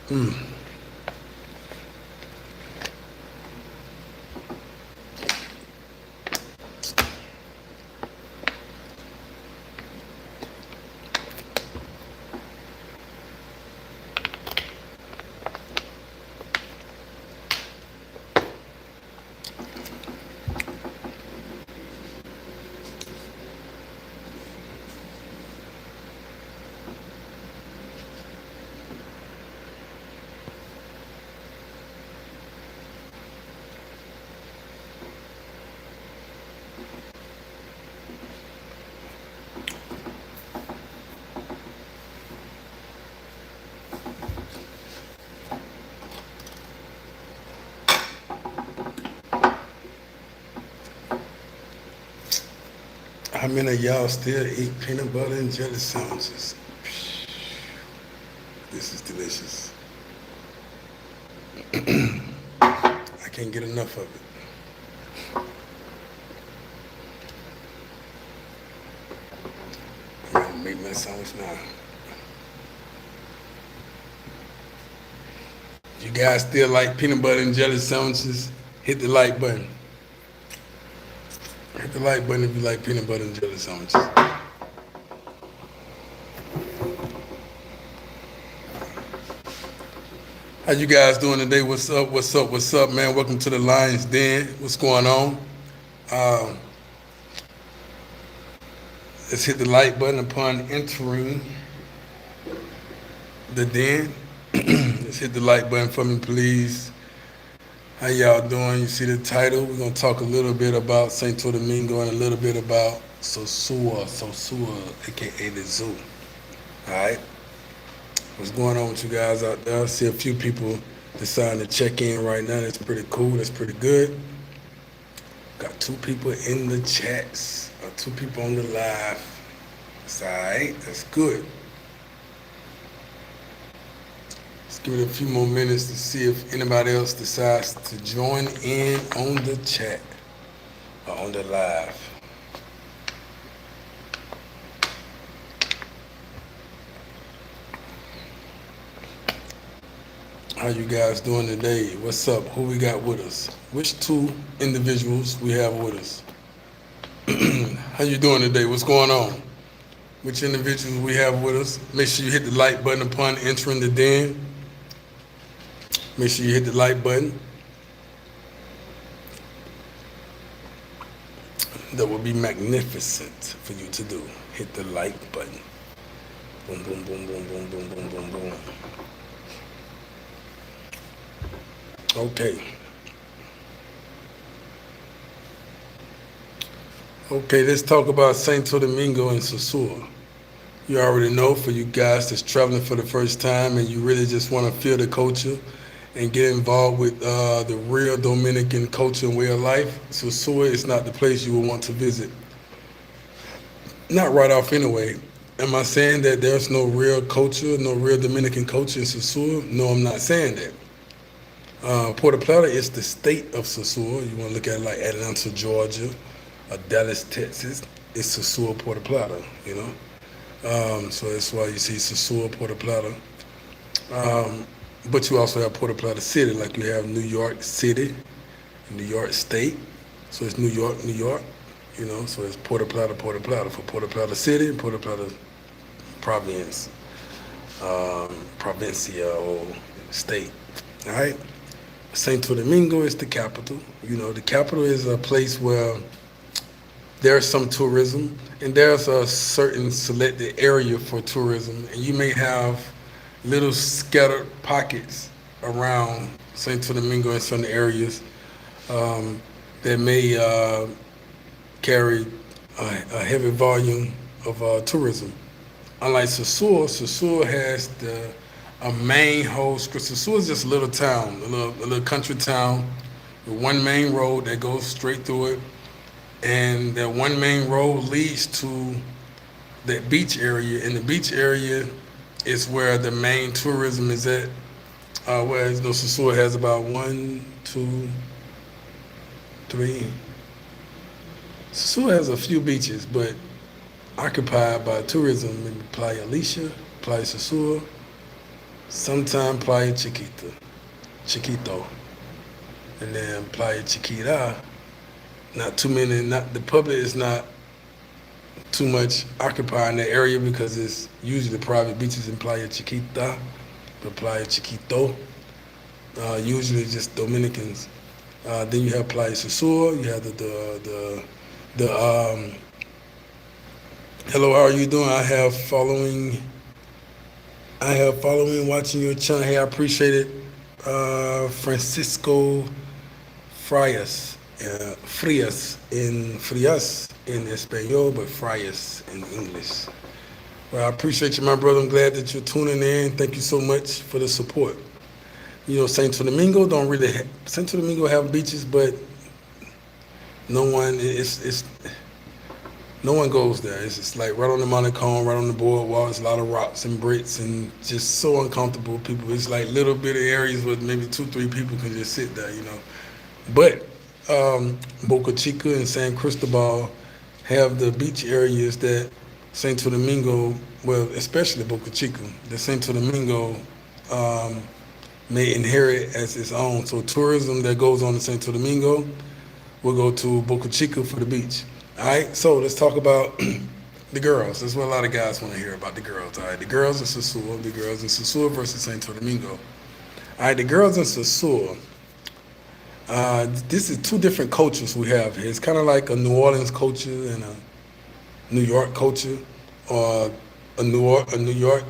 Mm. How many of y'all still eat peanut butter and jelly sandwiches? This is delicious. I can't get enough of it. I'm gonna make my sandwich now. You guys still like peanut butter and jelly sandwiches? Hit the like button. Hit the like button if you like peanut butter and jelly sandwiches. How you guys doing today? What's up? What's up? What's up, man? Welcome to the Lion's Den. What's going on? Uh, let's hit the like button upon entering the den. Let's hit the like button for me, please. How y'all doing? You see the title? We're gonna talk a little bit about Santo Domingo and a little bit about Sosua, aka the zoo. All right. What's going on with you guys out there? I see a few people deciding to check in right now. That's pretty cool. That's pretty good. Got 2 people in the chats. 2 people on the live. That's all right. That's good. Let's give it a few more minutes to see if anybody else decides to join in on the chat or on the live. How you guys doing today? What's up? Who we got with us? Which 2 individuals we have with us? How you doing today? What's going on? Which individuals we have with us? Make sure you hit the like button upon entering the den. Make sure you hit the like button. That would be magnificent for you to do. Hit the like button. Boom, boom, boom, boom, boom, boom, boom, boom, boom. Okay. Okay, let's talk about Santo Domingo and Sosua. You already know, for you guys that's traveling for the first time and you really just want to feel the culture and get involved with the real Dominican culture and way of life, Sosua is not the place you would want to visit. Not right off anyway. Am I saying that there's no real culture, no real Dominican culture in Sosua? No, I'm not saying that. Puerto Plata is the state of Sosua. You want to look at it like Atlanta, Georgia, or Dallas, Texas. It's Sosua, Puerto Plata, you know. So that's why you see Sosua, Puerto Plata. But you also have Puerto Plata City, like you have New York City, New York State. So it's New York, New York, you know. So it's Puerto Plata for Puerto Plata City and Puerto Plata Province, Provincia or state. All right. Santo Domingo is the capital. You know, the capital is a place where there's some tourism and there's a certain selected area for tourism, and you may have little scattered pockets around Santo Domingo in certain areas that may carry a heavy volume of tourism. Unlike Sosua has a main host. Sosua is just a little town, a little country town with one main road that goes straight through it, and that one main road leads to that beach area, and the beach area is where the main tourism is at. Whereas Sosua has about 1, 2, 3. Sosua has a few beaches, but occupied by tourism, maybe Playa Alicia, Playa Sosua, sometime Playa Chiquito, and then Playa Chiquita. Not too many. Not the public is not too much occupying that area because it's usually private beaches in Playa Chiquita, but Playa Chiquito, usually just Dominicans. Then you have Playa Sosua. You have the hello, how are you doing? I have following watching your channel. Hey, I appreciate it. Francisco Frias in Espanol, but Frias in English. Well, I appreciate you, my brother. I'm glad that you're tuning in. Thank you so much for the support. You know, Santo Domingo don't really. Santo Domingo have beaches, but no one. It's no one goes there. It's just like right on the Monte Cone, right on the boardwalk. It's a lot of rocks and bricks and just so uncomfortable. People, it's like little bitty areas where maybe 2, 3 people can just sit there, you know. But Boca Chica and San Cristobal have the beach areas that Santo Domingo, well, especially Boca Chica, that Santo Domingo may inherit as its own. So tourism that goes on in Santo Domingo will go to Boca Chica for the beach. All right, so let's talk about the girls. That's what a lot of guys want to hear about the girls. All right, the girls in Sosua versus Santo Domingo. All right, the girls in Sosua. This is two different cultures we have here. It's kind of like a New Orleans culture and a New York culture, or a New York,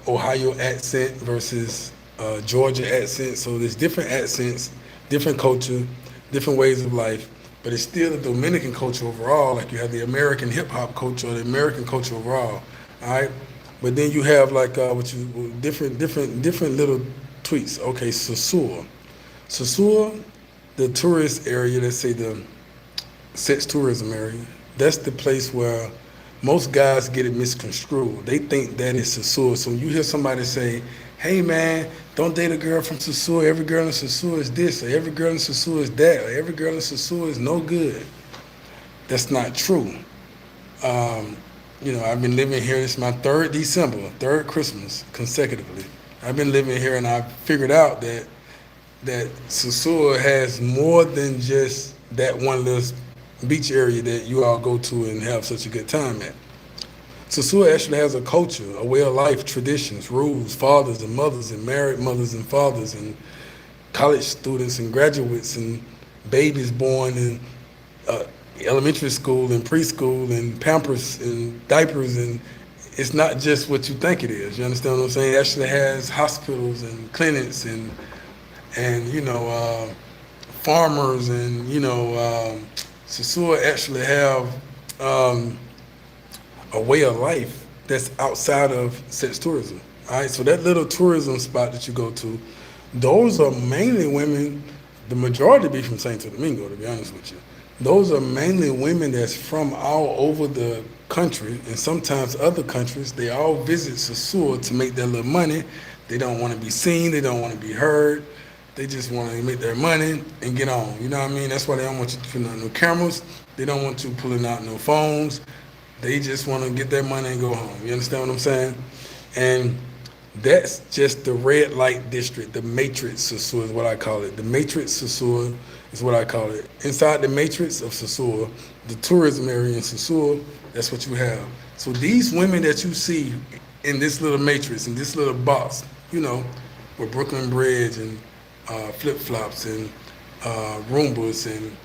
Ohio accent versus Georgia accent. So there's different accents, different culture, different ways of life. But it's still the Dominican culture overall. Like you have the American hip hop culture, or the American culture overall. All right, but then you have like different little tweaks. Okay, Sosua, the tourist area. Let's say the sex tourism area. That's the place where most guys get it misconstrued. They think that is Sosua. So you hear somebody say, "Hey man, don't date a girl from Sosua. Every girl in Sosua is this, or every girl in Sosua is that, or every girl in Sosua is no good." That's not true. I've been living here. This is my third December, third Christmas consecutively. I've been living here, and I figured out that Sosua has more than just that one little beach area that you all go to and have such a good time at. Sosua actually has a culture, a way of life, traditions, rules, fathers and mothers, and married mothers and fathers, and college students and graduates, and babies born in elementary school and preschool, and Pampers and diapers, and it's not just what you think it is. You understand what I'm saying? It actually has hospitals and clinics and farmers, and Sosua actually have a way of life that's outside of sex tourism. All right, so that little tourism spot that you go to, those are mainly women. The majority be from Santo Domingo, to be honest with you. Those are mainly women that's from all over the country, and sometimes other countries. They all visit Sosua to make their little money. They don't want to be seen. They don't want to be heard. They just want to make their money and get on. You know what I mean? That's why they don't want you putting out no cameras. They don't want you pulling out no phones. They just want to get their money and go home. You understand what I'm saying? And that's just the red light district, the matrix Sosua is what I call it. The matrix Sosua is what I call it. Inside the matrix of Sosua, the tourism area in Sosua, that's what you have. So these women that you see in this little matrix, in this little box, with Brooklyn Bridge and flip-flops and Roombas and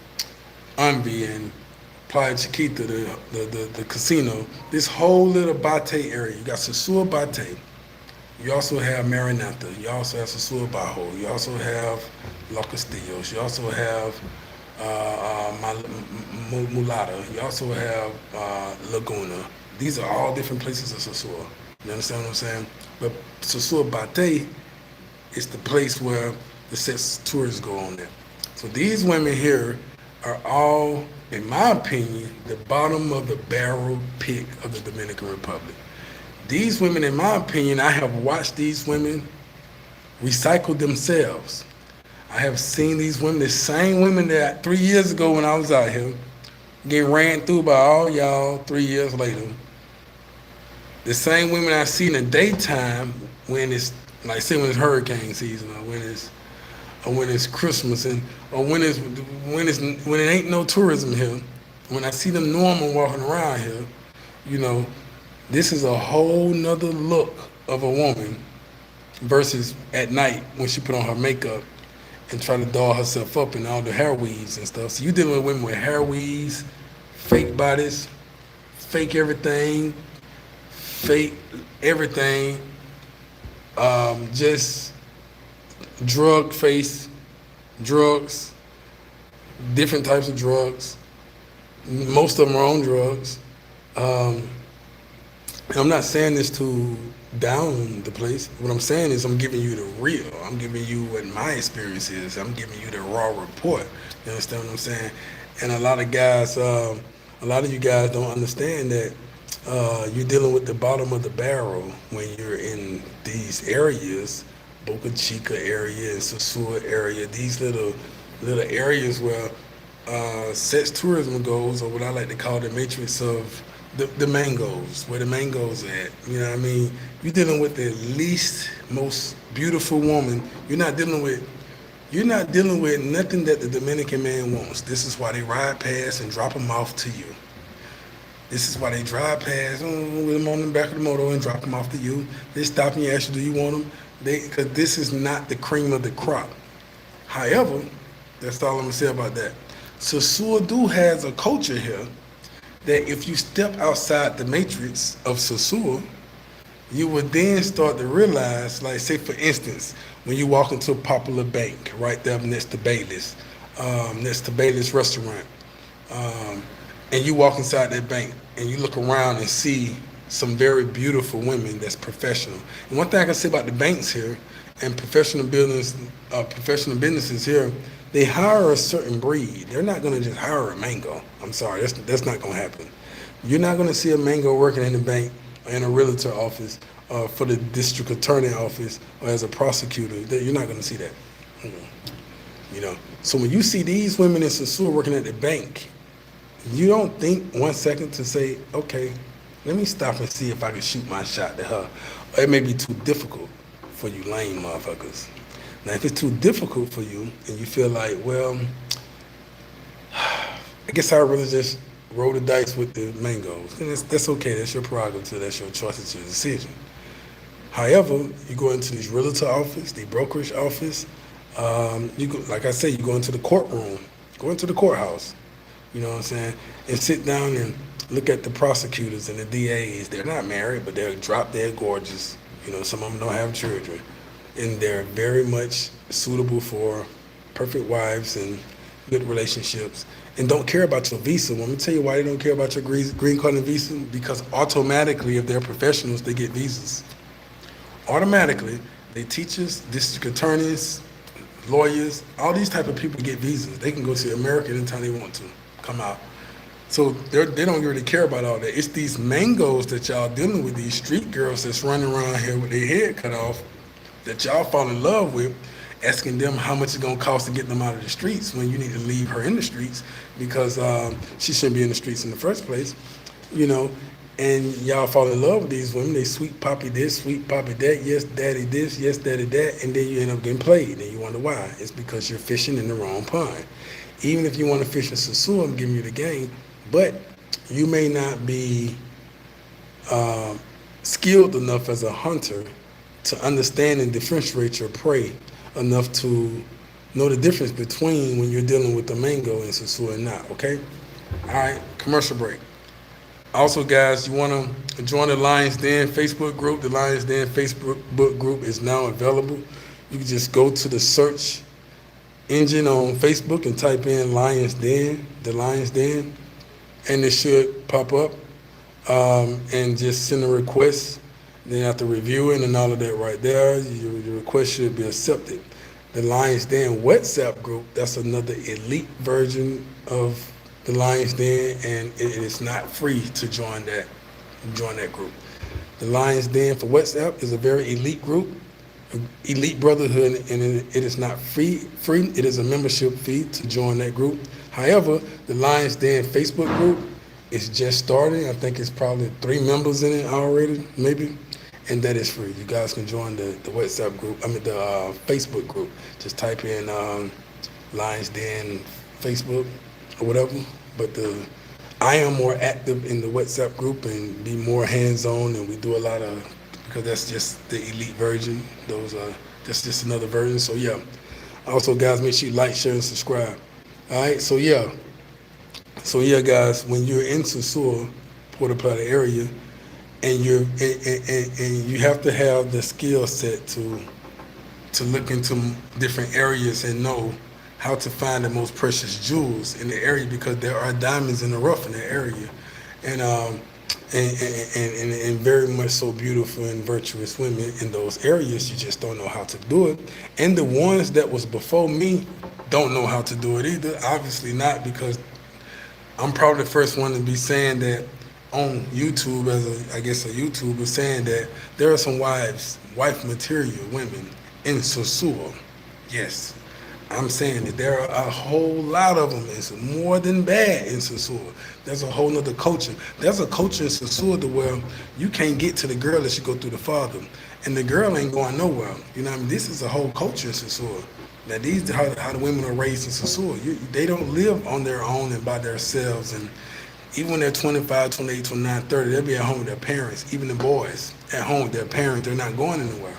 Envy and Playa Chiquita, the casino, this whole little Bate area. You got Sosua Bate. You also have Maranata. You also have Sosua Bajo. You also have Los Castillos. You also have Mulata. You also have Laguna. These are all different places of Sosua. You understand what I'm saying? But Sosua Bate is the place where the sex tourists go on there. So these women here are all, in my opinion, the bottom of the barrel pick of the Dominican Republic. These women, in my opinion, I have watched these women recycle themselves. I have seen these women, the same women that 3 years ago when I was out here, get ran through by all y'all 3 years later. The same women I see in the daytime when Like say when it's hurricane season, or when it's Christmas, and or when it ain't no tourism here. When I see them normal walking around here, you know, this is a whole nother look of a woman versus at night when she put on her makeup and try to doll herself up in all the hair weaves and stuff. So you dealing with women with hair weaves, fake bodies, fake everything, fake everything, just drug face, drugs, different types of drugs. Most of them are on drugs. And I'm not saying this to down the place. What I'm saying is I'm giving you the real. I'm giving you what my experience is. I'm giving you the raw report. You understand what I'm saying? And a lot of guys, a lot of you guys don't understand that you're dealing with the bottom of the barrel when you're in these areas, Boca Chica area and Sosua area, these little areas where sex tourism goes, or what I like to call the matrix of the mangoes, where the mangoes at. You know what I mean? You're dealing with the least, most beautiful woman. You're not dealing with nothing that the Dominican man wants. This is why they ride past and drop them off to you. This is why they drive past with them on the back of the motor and drop them off to you. They stop and you ask you, do you want them? Because this is not the cream of the crop. However, that's all I'm gonna say about that. Sosua do has a culture here that if you step outside the matrix of Sosua, you would then start to realize, like say for instance, when you walk into a popular bank right there next to Bailey's restaurant, and you walk inside that bank and you look around and see some very beautiful women that's professional. And one thing I can say about the banks here and professional businesses here, they hire a certain breed. They're not going to just hire a mango. I'm sorry, that's not going to happen. You're not going to see a mango working in the bank or in a realtor office or for the district attorney office or as a prosecutor. You're not going to see that. You know. So when you see these women in Sosua working at the bank, you don't think 1 second to say, okay, let me stop and see if I can shoot my shot to her. Or it may be too difficult for you lame motherfuckers. Now, if it's too difficult for you and you feel like, well, I guess I'd rather just roll the dice with the mangoes, and that's okay. That's your prerogative. That's your choice. It's your decision. However, you go into these realtor office, the brokerage office, you go, like I say, you go into the courtroom, go into the courthouse, you know what I'm saying, and sit down and look at the prosecutors and the DAs. They're not married, but they're drop dead gorgeous. You know, some of them don't have children. And they're very much suitable for perfect wives and good relationships and don't care about your visa. Let me tell you why they don't care about your green card and visa. Because automatically, if they're professionals, they get visas. Automatically, they teachers, district attorneys, lawyers, all these type of people get visas. They can go to America anytime they want to, come out. So they don't really care about all that. It's these mangoes that y'all dealing with, these street girls that's running around here with their head cut off, that y'all fall in love with, asking them how much it's gonna cost to get them out of the streets when you need to leave her in the streets because she shouldn't be in the streets in the first place, you know. And y'all fall in love with these women. They sweet poppy this, sweet poppy that, yes daddy this, yes daddy that, and then you end up getting played. And you wonder why. It's because you're fishing in the wrong pond. Even if you want to fish in Sosua, I'm giving you the game, but you may not be skilled enough as a hunter to understand and differentiate your prey enough to know the difference between when you're dealing with the mango and Sosua and not, okay? All right, commercial break. Also, guys, you want to join the Lions Den Facebook group. The Lions Den Facebook group is now available. You can just go to the search engine on Facebook and type in Lions Den, the Lions Den, and it should pop up, and just send a request. Then after reviewing and all of that right there, your request should be accepted. The Lions Den WhatsApp group, that's another elite version of the Lions Den, and it is not free to join that group. The Lions Den for WhatsApp is a very elite group, elite brotherhood, and it is not free. It is a membership fee to join that group. However, the Lions Den Facebook group is just starting. I think it's probably 3 members in it already, maybe. and that is free. You guys can join the WhatsApp group. I mean the Facebook group. Just type in Lions Den Facebook or whatever. But I am more active in the WhatsApp group and be more hands-on, and we do a lot of, because that's just the elite version. Those are that's just another version. So yeah. Also, guys, make sure you like, share, and subscribe. All right. So yeah, guys, when you're in Sosua, Puerto Plata area, and you have to have the skill set to look into different areas and know how to find the most precious jewels in the area, because there are diamonds in the rough in the area, and and very much so beautiful and virtuous women in those areas. You just don't know how to do it, and the ones that was before me don't know how to do it either. Obviously not, because I'm probably the first one to be saying that on YouTube, as I guess a YouTuber, saying that there are some wife material women in Sosua. Yes, I'm saying that there are a whole lot of them. It's more than bad in Sosua. There's a whole nother culture. There's a culture in Sosua to where you can't get to the girl unless you go through the father, and the girl ain't going nowhere. You know what I mean? This is a whole culture in Sosua. Now these are how the women are raised in Sosua. They don't live on their own and by themselves, and even when they're 25, 28, 29, 30, they'll be at home with their parents. Even the boys at home with their parents, they're not going anywhere,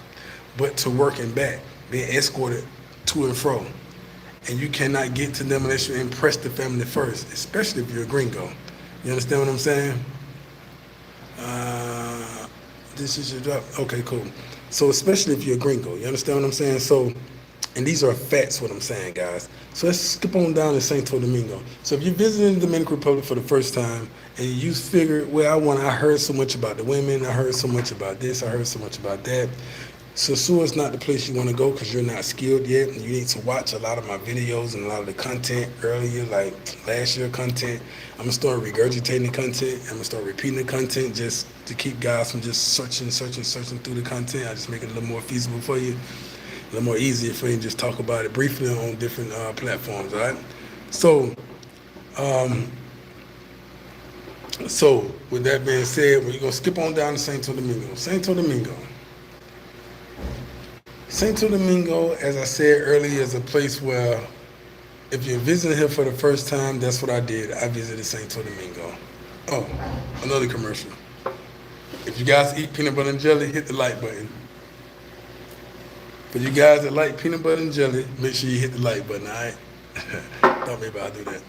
but to work and back, being escorted to and fro. And you cannot get to them unless you impress the family first, especially if you're a gringo. You understand what I'm saying? This is your job. Okay, cool. So especially if you're a gringo, you understand what I'm saying? So, and these are facts, what I'm saying, guys. So let's skip on down to Santo Domingo. So if you're visiting the Dominican Republic for the first time and you figure, well, I heard so much about the women, I heard so much about this, I heard so much about that. Sosua is not the place you want to go because you're not skilled yet, and you need to watch a lot of my videos and a lot of the content earlier, like last year content. I'm going to start regurgitating the content. I'm going to start repeating the content just to keep guys from just searching through the content. I just make it a little more feasible for you, a little more easier for you to just talk about it briefly on different platforms, all right? So, so with that being said, we're going to skip on down to Santo Domingo. Santo Domingo, as I said earlier, is a place where if you're visiting here for the first time, that's what I did. I visited Santo Domingo. Oh, another commercial. If you guys eat peanut butter and jelly, hit the like button. For you guys that like peanut butter and jelly, make sure you hit the like button, all right? Thought maybe I'll do that.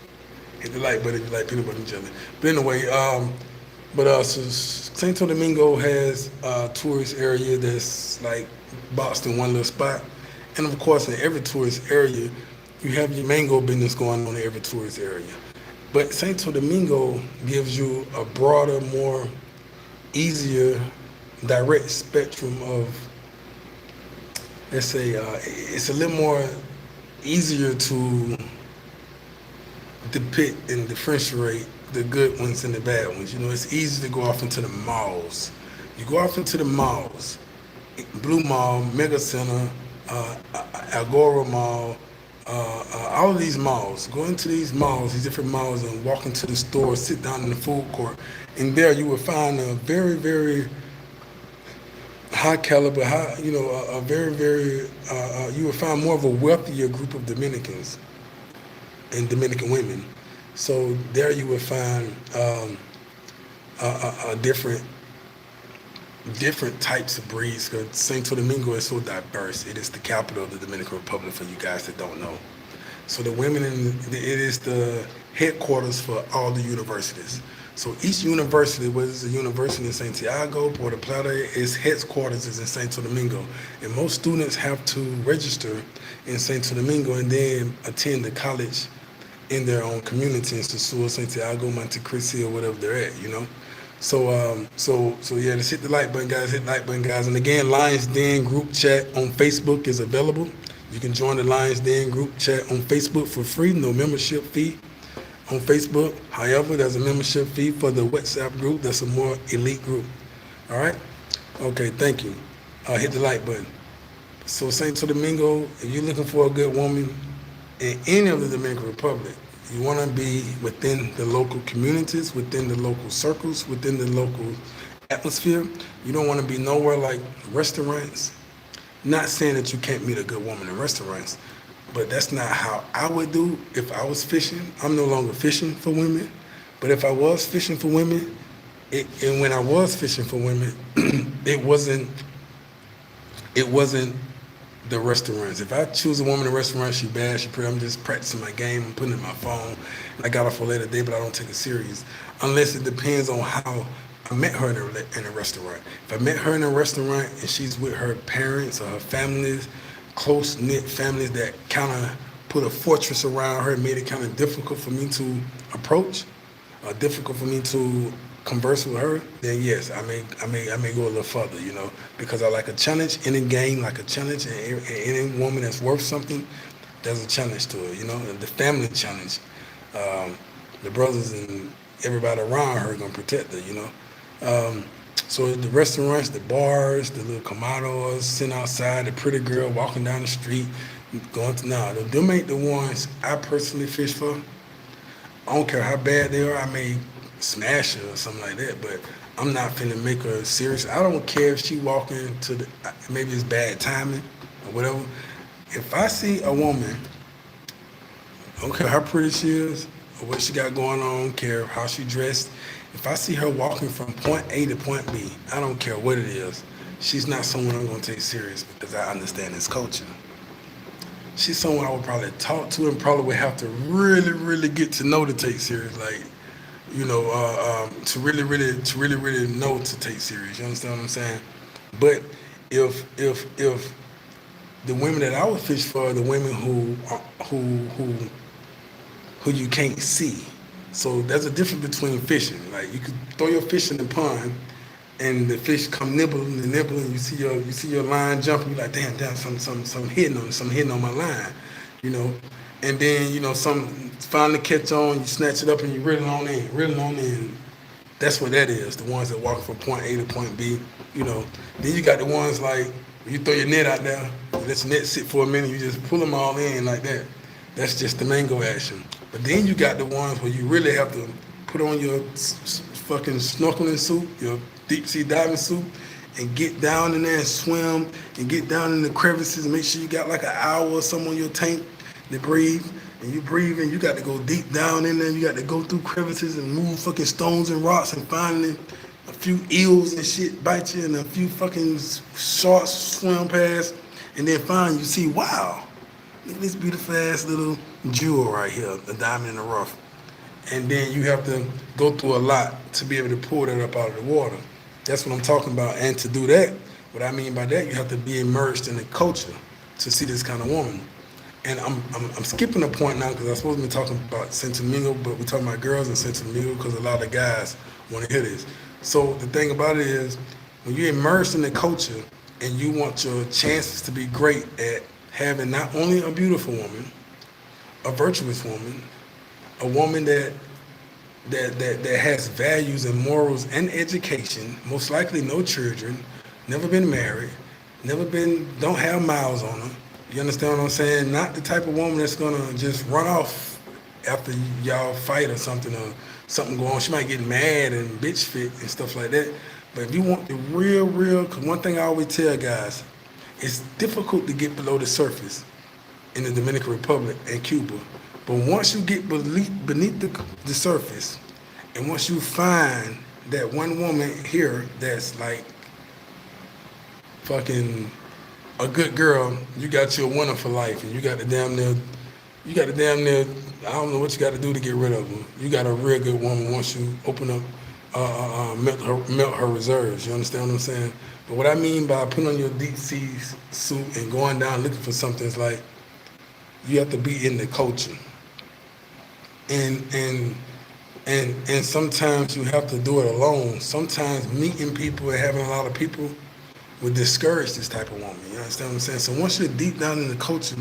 Hit the like button if you like peanut butter and jelly. But anyway, so Santo Domingo has a tourist area that's like boxed in one little spot. And of course, in every tourist area, you have your mango business going on in every tourist area. But Santo Domingo gives you a broader, more easier, direct spectrum of, let's say, it's a little more easier to depict and differentiate the good ones and the bad ones. You know, it's easy to go off into the malls. You go off into the malls, Blue Mall, Mega Center, Agora Mall, all of these malls. Go into these malls, these different malls, and walk into the store, sit down in the food court, and there you will find a very, very high caliber, a very, very, you will find more of a wealthier group of Dominicans and Dominican women. So there you will find different types of breeds, because Santo Domingo is so diverse. It is the capital of the Dominican Republic, for you guys that don't know. So the women, it is the headquarters for all the universities. So each university, whether it's a university in Santiago, Puerto Plata, its headquarters is in Santo Domingo. And most students have to register in Santo Domingo and then attend the college in their own community in Sosua, Santiago, Montecristi, or whatever they're at, you know. So yeah, just hit the like button, guys. Hit the like button, guys. And again, Lions Den group chat on Facebook is available. You can join the Lions Den group chat on Facebook for free, no membership fee on Facebook. However, there's a membership fee for the WhatsApp group. That's a more elite group. All right? Okay, thank you. Hit the like button. So Santo Domingo, if you're looking for a good woman in any of the Dominican Republic, you want to be within the local communities, within the local circles, within the local atmosphere. You don't want to be nowhere like restaurants. Not saying that you can't meet a good woman in restaurants, but that's not how I would do if I was fishing. I'm no longer fishing for women, but if I was fishing for women, and when I was fishing for women, it wasn't it wasn't the restaurants. If I choose a woman in a restaurant, she bad, she pretty, I'm just practicing my game, I'm putting it in my phone, and I got her for a later day, but I don't take it serious. Unless it depends on how I met her in a restaurant. If I met her in a restaurant and she's with her parents or her families, close-knit families that kind of put a fortress around her and made it kind of difficult for me to approach, difficult for me to converse with her, then yes, I may go a little further, because I like a challenge. Any game like a challenge, and any woman that's worth something, there's a challenge to it, and the family challenge. The brothers and everybody around her gonna protect her. So the restaurants, the bars, the little comodos sitting outside, the pretty girl walking down the street, going to them ain't the ones I personally fish for. I don't care how bad they are. I may smash her or something like that, but I'm not finna make her serious. I don't care if she walking to maybe it's bad timing or whatever. If I see a woman, I don't care how pretty she is or what she got going on, I don't care how she dressed. If I see her walking from point A to point B, I don't care what it is, she's not someone I'm gonna take serious because I understand this culture. She's someone I would probably talk to and probably would have to really, really get to know to take serious. Like, to really know to take serious. You understand what I'm saying? But if the women that I would fish for are the women who you can't see. So there's a difference between fishing. Like you could throw your fish in the pond, and the fish come nibbling and nibbling. You see your line jumping. You're like, damn, some hitting on my line, you know. And then some finally catch on. You snatch it up and you reel it on in. That's what that is. The ones that walk from point A to point B. Then you got the ones like you throw your net out there, you let your net sit for a minute. You just pull them all in like that. That's just the mango action. But then you got the ones where you really have to put on your fucking snorkeling suit, your deep sea diving suit, and get down in there and swim and get down in the crevices and make sure you got like an hour or something on your tank to breathe. And you breathe and you got to go deep down in there. You got to go through crevices and move fucking stones and rocks and finally a few eels and shit bite you and a few fucking sharks swim past. And then finally you see, wow, look at this beautiful ass little jewel right here, the diamond in the rough. And then you have to go through a lot to be able to pull that up out of the water. That's what I'm talking about. And to do that, what I mean by that, you have to be immersed in the culture to see this kind of woman. And I'm skipping a point now because I'm supposed to be talking about Santo Domingo, but we're talking about girls in Santo Domingo because a lot of guys want to hear this. So the thing about it is, when you're immersed in the culture and you want your chances to be great at having not only a beautiful woman, a virtuous woman, a woman that has values and morals and education, most likely no children, never been married, don't have miles on her. You understand what I'm saying? Not the type of woman that's gonna just run off after y'all fight or something go on. She might get mad and bitch fit and stuff like that. But if you want the real, cause one thing I always tell guys, it's difficult to get below the surface in the Dominican Republic and Cuba. But once you get beneath the surface, and once you find that one woman here that's like fucking a good girl, you got your winner for life, and you got the damn near, I don't know what you got to do to get rid of her. You got a real good woman once you open up, melt her reserves. You understand what I'm saying? But what I mean by putting on your deep sea suit and going down looking for something is like, you have to be in the culture. And sometimes you have to do it alone. Sometimes meeting people and having a lot of people would discourage this type of woman. You understand what I'm saying? So once you're deep down in the culture,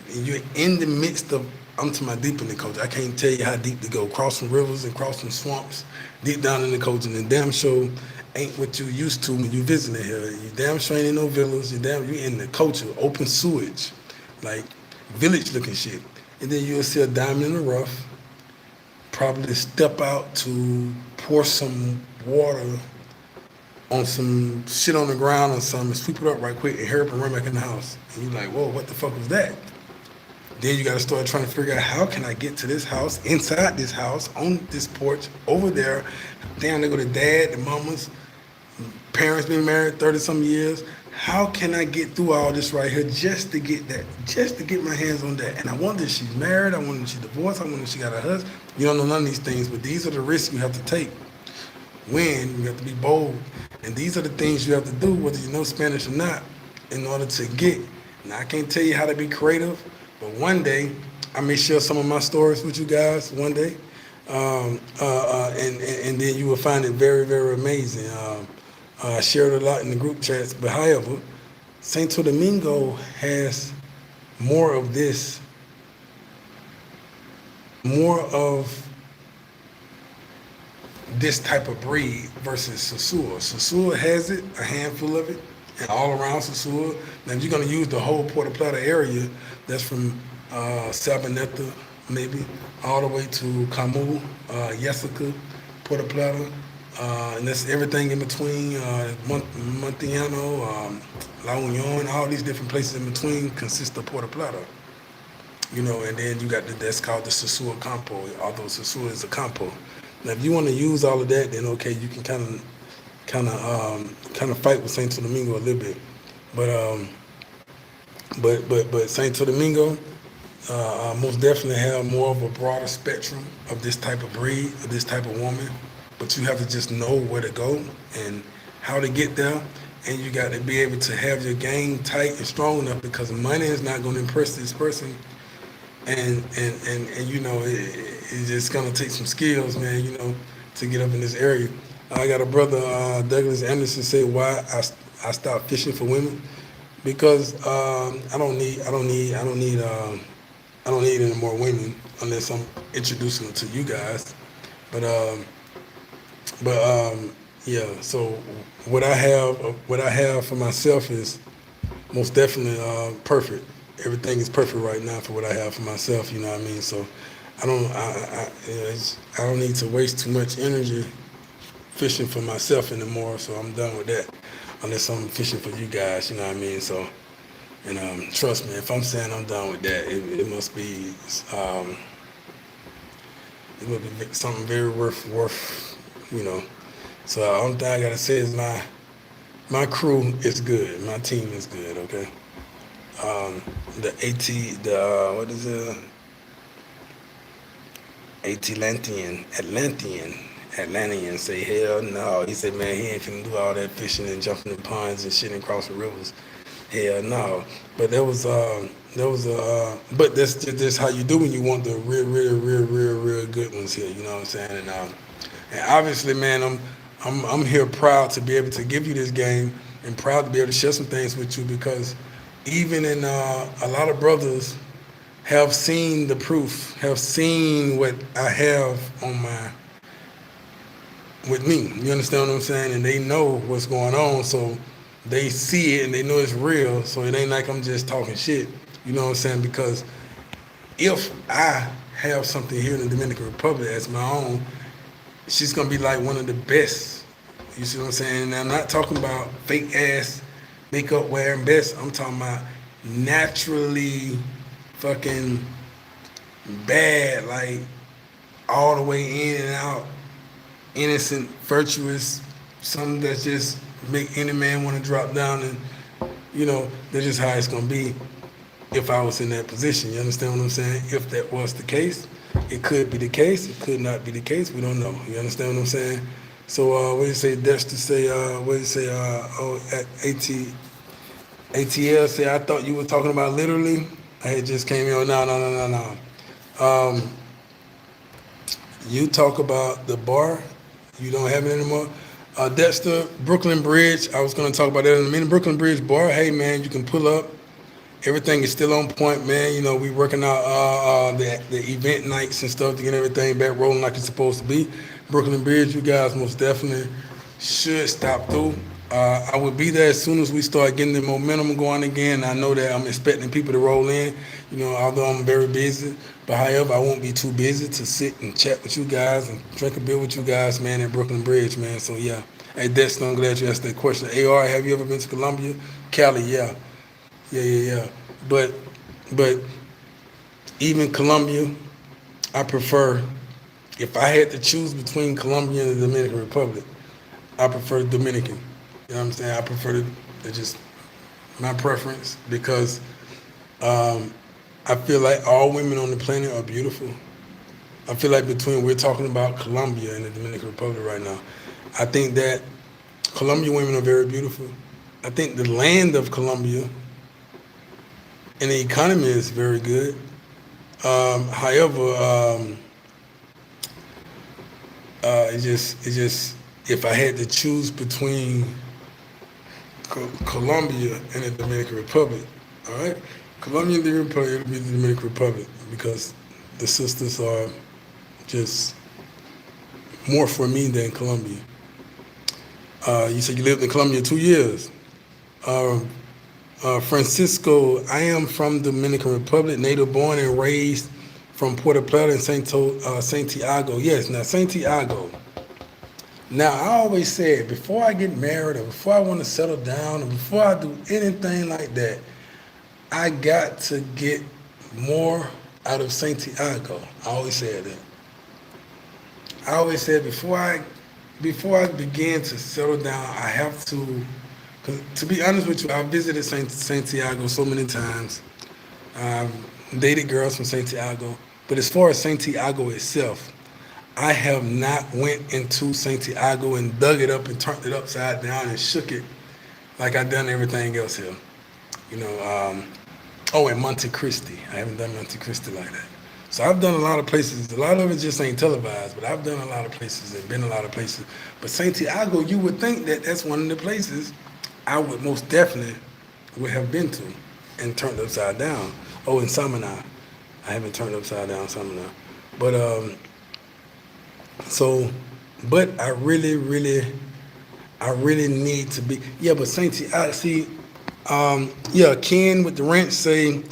and you're in the midst of, I'm to my deep in the culture. I can't tell you how deep to go. Crossing rivers and crossing swamps, deep down in the culture. And damn sure ain't what you used to when you visiting here. You damn sure ain't in no villas. You in the culture, open sewage, like village looking shit. And then you'll see a diamond in the rough, probably step out to pour some water on some shit on the ground or something, sweep it up right quick and hurry up and run back in the house. And you're like, whoa, what the fuck was that? Then you got to start trying to figure out how can I get to this house, inside this house, on this porch, over there. Damn, they go to dad, the mamas, parents been married 30-some years. How can I get through all this right here just to get that, just to get my hands on that? And I wonder if she's married, I wonder if she's divorced, I wonder if she got a husband. You don't know none of these things, but these are the risks you have to take. When you have to be bold. And these are the things you have to do, whether you know Spanish or not, in order to get. Now, I can't tell you how to be creative, but one day, I may share some of my stories with you guys one day. And then you will find it very, very amazing. I shared a lot in the group chats, but however, Santo Domingo has more of this, more of this type of breed versus Sosua. Sosua has it, a handful of it, and all around Sosua. Now, if you're going to use the whole Puerto Plata area, that's from Sabaneta, maybe, all the way to Camu, Yesica, Puerto Plata, and that's everything in between, Montiano, La Union, all these different places in between consist of Puerto Plata. You know, and then you got that's called the Sosua Campo, although Sosua is a campo. Now, if you want to use all of that, then okay, you can kind of fight with Santo Domingo a little bit, but Santo Domingo most definitely have more of a broader spectrum of this type of breed, of this type of woman. But you have to just know where to go and how to get there, and you got to be able to have your game tight and strong enough, because money is not going to impress this person. And you know, it's just gonna take some skills, man, you know, to get up in this area. I got a brother, Douglas Anderson, say why I stopped fishing for women, because I don't need any more women unless I'm introducing them to you guys. But yeah. So what I have for myself is most definitely perfect. Everything is perfect right now for what I have for myself, you know what I mean? So I don't need to waste too much energy fishing for myself anymore, so I'm done with that, unless I'm fishing for you guys, you know what I mean? So, and trust me, if I'm saying I'm done with that, it must be something very worth, you know. So the only thing I gotta say is my crew is good, my team is good, okay? What is it? Atlantean say, hell no. He said, man, he ain't finna do all that fishing and jumping in ponds and shit and crossing rivers. Hell no. But but that's just how you do when you want the real good ones here, you know what I'm saying? And obviously, man, I'm here proud to be able to give you this game and proud to be able to share some things with you, because even in a lot of brothers have seen the proof, have seen what I have with me. You understand what I'm saying? And they know what's going on, so they see it and they know it's real. So it ain't like I'm just talking shit. You know what I'm saying? Because if I have something here in the Dominican Republic as my own, she's gonna be like one of the best. You see what I'm saying? And I'm not talking about fake ass makeup wearing best. I'm talking about naturally fucking bad, like all the way in and out, innocent, virtuous, something that just make any man want to drop down, and you know, that's just how it's gonna be if I was in that position. You understand what I'm saying? If that was the case, it could be the case, it could not be the case, we don't know. You understand what I'm saying? So what do you say, Dexter say, what do you say, at ATL say, I thought you were talking about literally. I had just came in, no. You talk about the bar, you don't have it anymore. Dexter, Brooklyn Bridge, I was gonna talk about that in a minute. Brooklyn Bridge bar, hey man, you can pull up. Everything is still on point, man. You know, we working out the event nights and stuff to get everything back rolling like it's supposed to be. Brooklyn Bridge, you guys most definitely should stop through. I will be there as soon as we start getting the momentum going again. I know that I'm expecting people to roll in, although I'm very busy. But however, I won't be too busy to sit and chat with you guys and drink a beer with you guys, man, at Brooklyn Bridge, man. So yeah. Hey, Dexter, I'm glad you asked that question. AR, have you ever been to Colombia? Cali, yeah. Yeah. But but even Colombia, I prefer, if I had to choose between Colombia and the Dominican Republic, I prefer the Dominican. You know what I'm saying? I prefer it's just my preference because um, I feel like all women on the planet are beautiful. I feel like we're talking about Colombia and the Dominican Republic right now. I think that Colombian women are very beautiful. I think the land of Colombia and the economy is very good. However, it's just if I had to choose between Colombia and the Dominican Republic, all right, Colombia and the Republic, it'll be the Dominican Republic because the sisters are just more for me than Colombia. You said you lived in Colombia 2 years. Uh, Francisco, I am from Dominican Republic, native born and raised from Puerto, Plata, and Santiago. Yes, now Santiago. Now I always said before I get married or before I want to settle down or before I do anything like that, I got to get more out of Santiago. I always said that. I always said before I begin to settle down, I have to. Cause to be honest with you, I visited Santiago so many times. I've dated girls from Santiago, but as far as Santiago itself, I have not went into Santiago and dug it up and turned it upside down and shook it like I've done everything else here. You know, and Monte Cristi. I haven't done Monte Cristi like that. So I've done a lot of places. A lot of it just ain't televised, but I've done a lot of places and been a lot of places. But Santiago, you would think that that's one of the places I would most definitely would have been to and turned upside down. Oh, and Samana. I haven't turned upside down Samana. But but I really need to be. Yeah, but Santiago, see, Ken with the ranch say,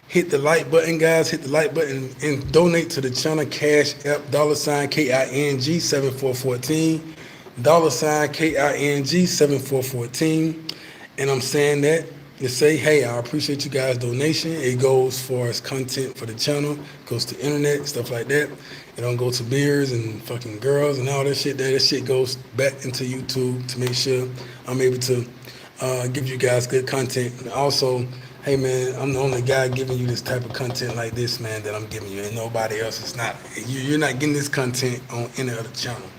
hit the like button, guys. Hit the like button and donate to the channel. Cash App $KING 7414 $KING 7414. And I'm saying that to say, hey, I appreciate you guys' donation. It goes for as content for the channel, goes to internet, stuff like that. It don't go to beers and fucking girls and all that shit. That shit goes back into YouTube to make sure I'm able to give you guys good content. And also, hey man, I'm the only guy giving you this type of content like this, man, that I'm giving you, and nobody else is not. You're not getting this content on any other channel.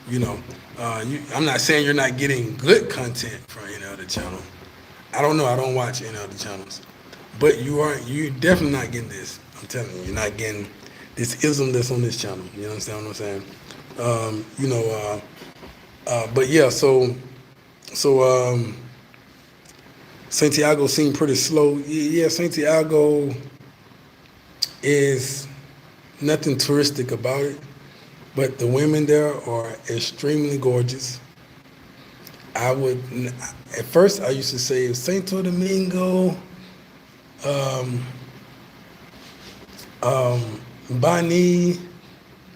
You know, I'm not saying you're not getting good content from any other channel. I don't know. I don't watch any other channels, but you're definitely not getting this. I'm telling you, you're not getting this ism that's on this channel. You understand what I'm saying? But yeah, so Santiago seemed pretty slow. Yeah, Santiago is nothing touristic about it, but the women there are extremely gorgeous. At first I used to say Santo Domingo, Bani,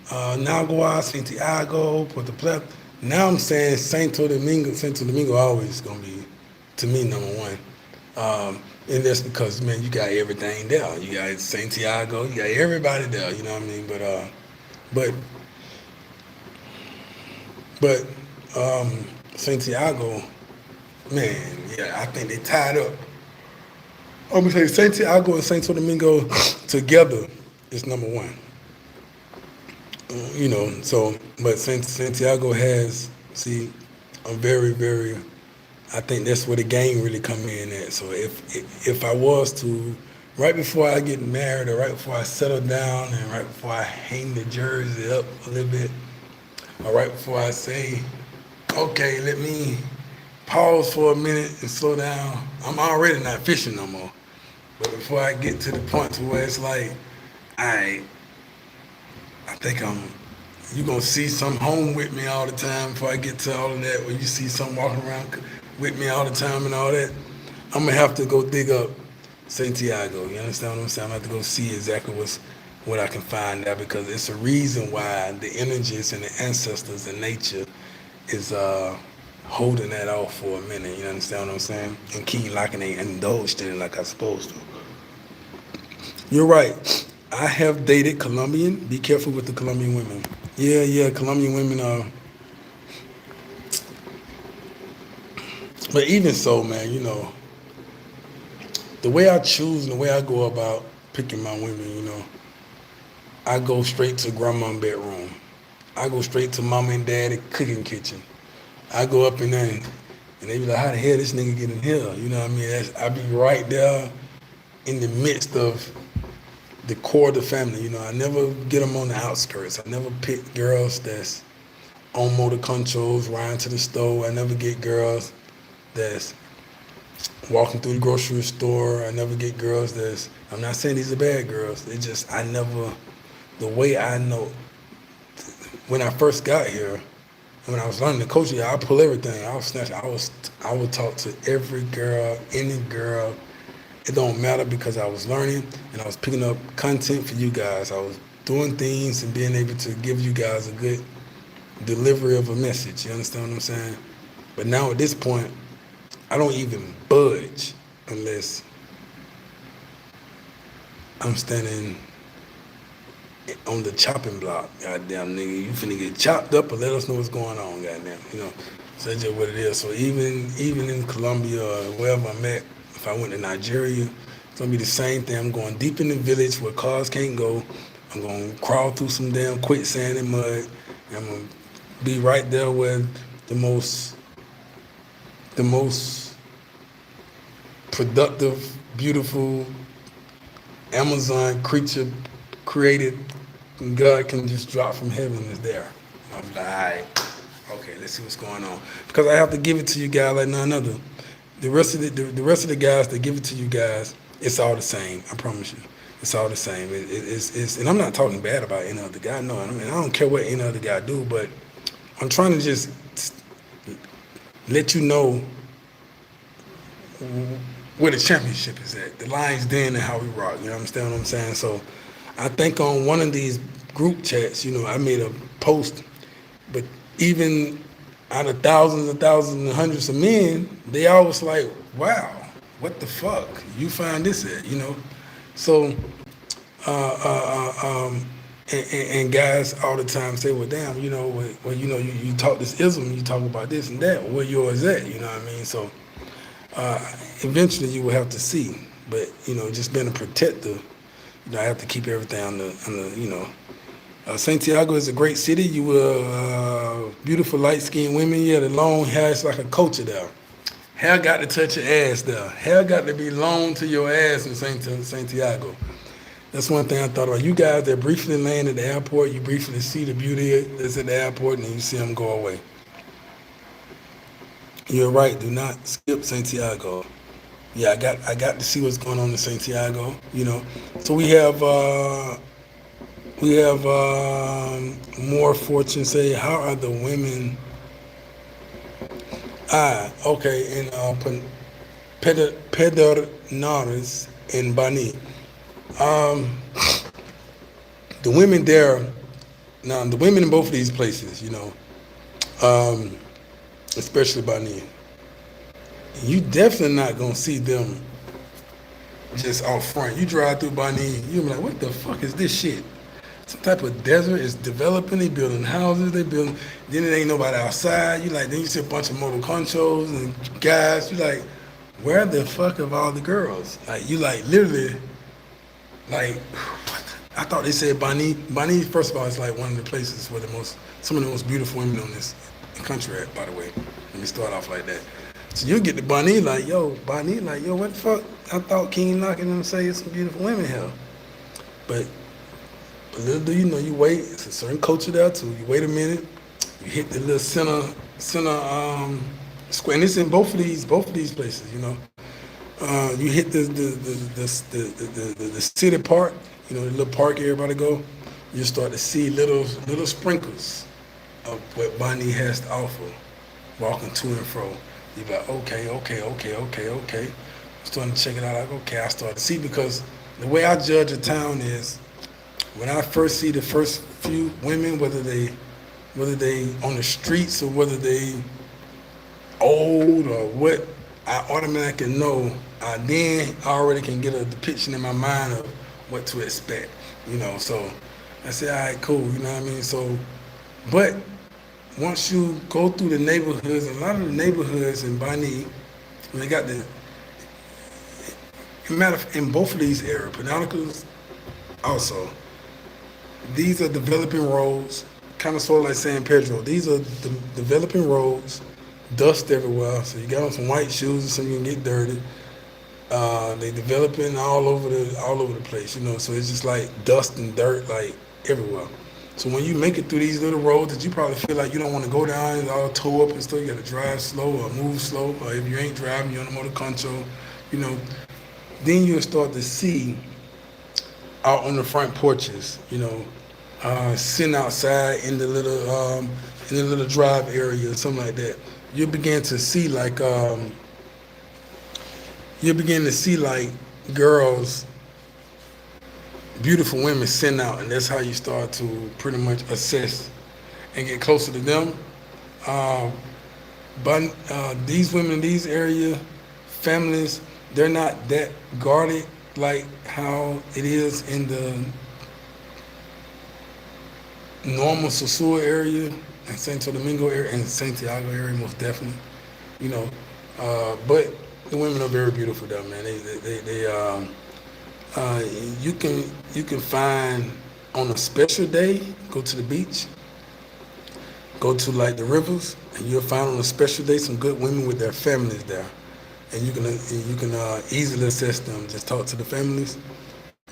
Nagua, Santiago, Puerto Plata. Now I'm saying Santo Domingo. Santo Domingo always gonna be, to me, number one. And that's because, man, you got everything there. You got Santiago, you got everybody there. You know what I mean? But Santiago, man, yeah, I think they tied up. I'm gonna say Santiago and Santo Domingo together is number one. But Santiago has, see, a very, very, I think that's where the game really come in at. So if I was to, right before I get married or right before I settle down and right before I hang the jersey up a little bit, or right before I say, okay, let me pause for a minute and slow down, I'm already not fishing no more. But before I get to the point to where it's like, I think I'm You're gonna see some home with me all the time before I get to all of that, where you see some walking around with me all the time and all that. I'm gonna have to go dig up Santiago. You understand what I'm saying? I'm gonna have to go see exactly what I can find there, because it's a reason why the energies and the ancestors and nature is holding that off for a minute. You understand what I'm saying? And keep locking it and indulged in it like I supposed to. You're right. I have dated Colombian. Be careful with the Colombian women. Yeah, yeah, Colombian women are. But even so, man, the way I choose and the way I go about picking my women, I go straight to grandma's bedroom. I go straight to mama and daddy cooking kitchen. I go up in there and they be like, how the hell this nigga get in here? You know what I mean? I be right there in the midst of the core of the family. I never get them on the outskirts. I never pick girls that's on motor controls, riding to the store. I never get girls that's walking through the grocery store. I never get girls I'm not saying these are bad girls. It just, the way I know, when I first got here, and when I was learning the coaching, I pull everything. I was snatching. I would talk to every girl, any girl. It don't matter, because I was learning and I was picking up content for you guys. I was doing things and being able to give you guys a good delivery of a message. You understand what I'm saying? But now at this point, I don't even budge unless I'm standing on the chopping block. Goddamn, nigga, you finna get chopped up and let us know what's going on. Goddamn, So that's just what it is. So even in Colombia or wherever I'm at, if I went to Nigeria, it's gonna be the same thing. I'm going deep in the village where cars can't go. I'm gonna crawl through some damn quicksand and mud. And I'm gonna be right there where the most productive, beautiful Amazon creature created, and God can just drop from heaven is there. I'm like, all right, okay, let's see what's going on. Because I have to give it to you guys like none other. The rest of the guys that give it to you guys, it's all the same. I promise you, it's all the same. It's and I'm not talking bad about any other guy. No, I mean I don't care what any other guy do, but I'm trying to just let you know where the championship is at. The lion's den and how we rock. You understand what I'm saying? So I think on one of these group chats, I made a post, but even out of thousands and hundreds of men, they always like, wow, what the fuck? You find this at, So, and guys all the time say, well, damn, you talk this ism, you talk about this and that, where yours at, you know what I mean? So, eventually you will have to see, but, just being a protector, I have to keep everything on the. Santiago is a great city. You will beautiful light-skinned women. Yeah, the long hair is like a culture there. Hair got to touch your ass there. Hair got to be long to your ass in Santiago. That's one thing I thought about. You guys that briefly land at the airport, you briefly see the beauty that's at the airport, and then you see them go away. You're right. Do not skip Santiago. Yeah, I got to see what's going on in Santiago. So we have more fortune. Say, how are the women? Okay, in Pedernales in Bani. The women there. Now the women in both of these places, especially Bani. You definitely not gonna see them just out front. You drive through Bani, you be like, what the fuck is this shit? Some type of desert is developing. They building houses. They building. Then it ain't nobody outside. Then you see a bunch of motor controls and guys. You like, where the fuck are all the girls? Literally, I thought they said Bani. Bani, first of all, is like one of the places where some of the most beautiful women on this country at. By the way, let me start off like that. So you get to Bani, what the fuck? I thought King knocking them say it's some beautiful women here. But little do you know, you wait. It's a certain culture there too. You wait a minute. You hit the little center square, and it's in both of these places. You hit the city park. The little park everybody go. you start to see little sprinkles of what Bonnie has to offer, walking to and fro. You're like, okay. Starting to check it out, like, okay, I start to see, because the way I judge a town is when I first see the first few women, whether they on the streets or whether they old or what, I automatically know. Then I already can get a depiction in my mind of what to expect, So I say, all right, cool, you know what I mean? So, but once you go through the neighborhoods, a lot of the neighborhoods in Bonnie, they got in both of these areas, Pinnaticles also, these are developing roads, kind of sort of like San Pedro. These are developing roads, dust everywhere. So you got on some white shoes, so you can get dirty. They developing all over the place, So it's just like dust and dirt, like everywhere. So when you make it through these little roads that you probably feel like you don't want to go down, it's all tore up and stuff. You got to drive slow or move slow, or if you ain't driving, you're on the motor control, you know. Then you'll start to see out on the front porches, sitting outside in the little drive area or something like that. You begin to see like girls, beautiful women sitting out, and that's how you start to pretty much assess and get closer to them. But these women in these area, families, they're not that guarded like how it is in the normal Sosua area and Santo Domingo area and Santiago area, most definitely. But the women are very beautiful though, man. You can find on a special day, go to the beach, go to like the rivers, and you'll find on a special day some good women with their families there, and you can easily assess them. Just talk to the families,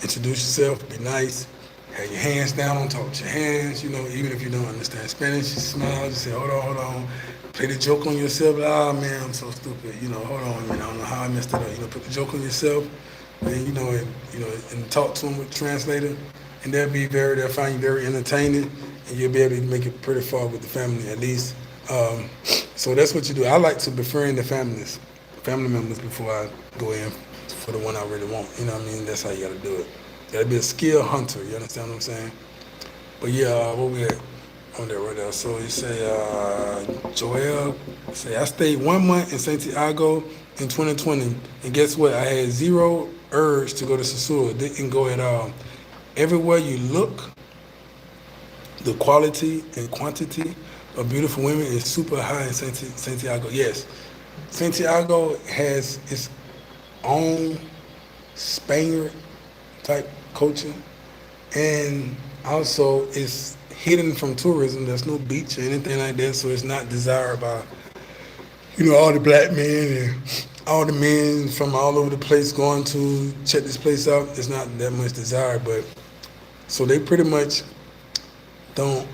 introduce yourself, be nice, have your hands down, don't talk with your hands. Even if you don't understand Spanish, you smile, just say hold on. Play the joke on yourself. Man, I'm so stupid. Hold on, I don't know how I messed it up. Put the joke on yourself, and and talk to them with the translator, and they'll find you very entertaining, and you'll be able to make it pretty far with the family at least. So that's what you do. I like to befriend the family members before I go in for the one I really want. You know what I mean? That's how you got to do it. You got to be a skilled hunter. You understand what I'm saying? But yeah, what we at? On there right there. So you say, Joel, say, I stayed 1 month in Santiago in 2020, and guess what? I had zero urge to go to Sosua. Didn't go at all. Everywhere you look, the quality and quantity of beautiful women is super high in Santiago. Yes, Santiago has its own Spaniard type culture, and also it's hidden from tourism. There's no beach or anything like that, so it's not desired by all the black men and all the men from all over the place going to check this place out. It's not that much desired, but so they pretty much don't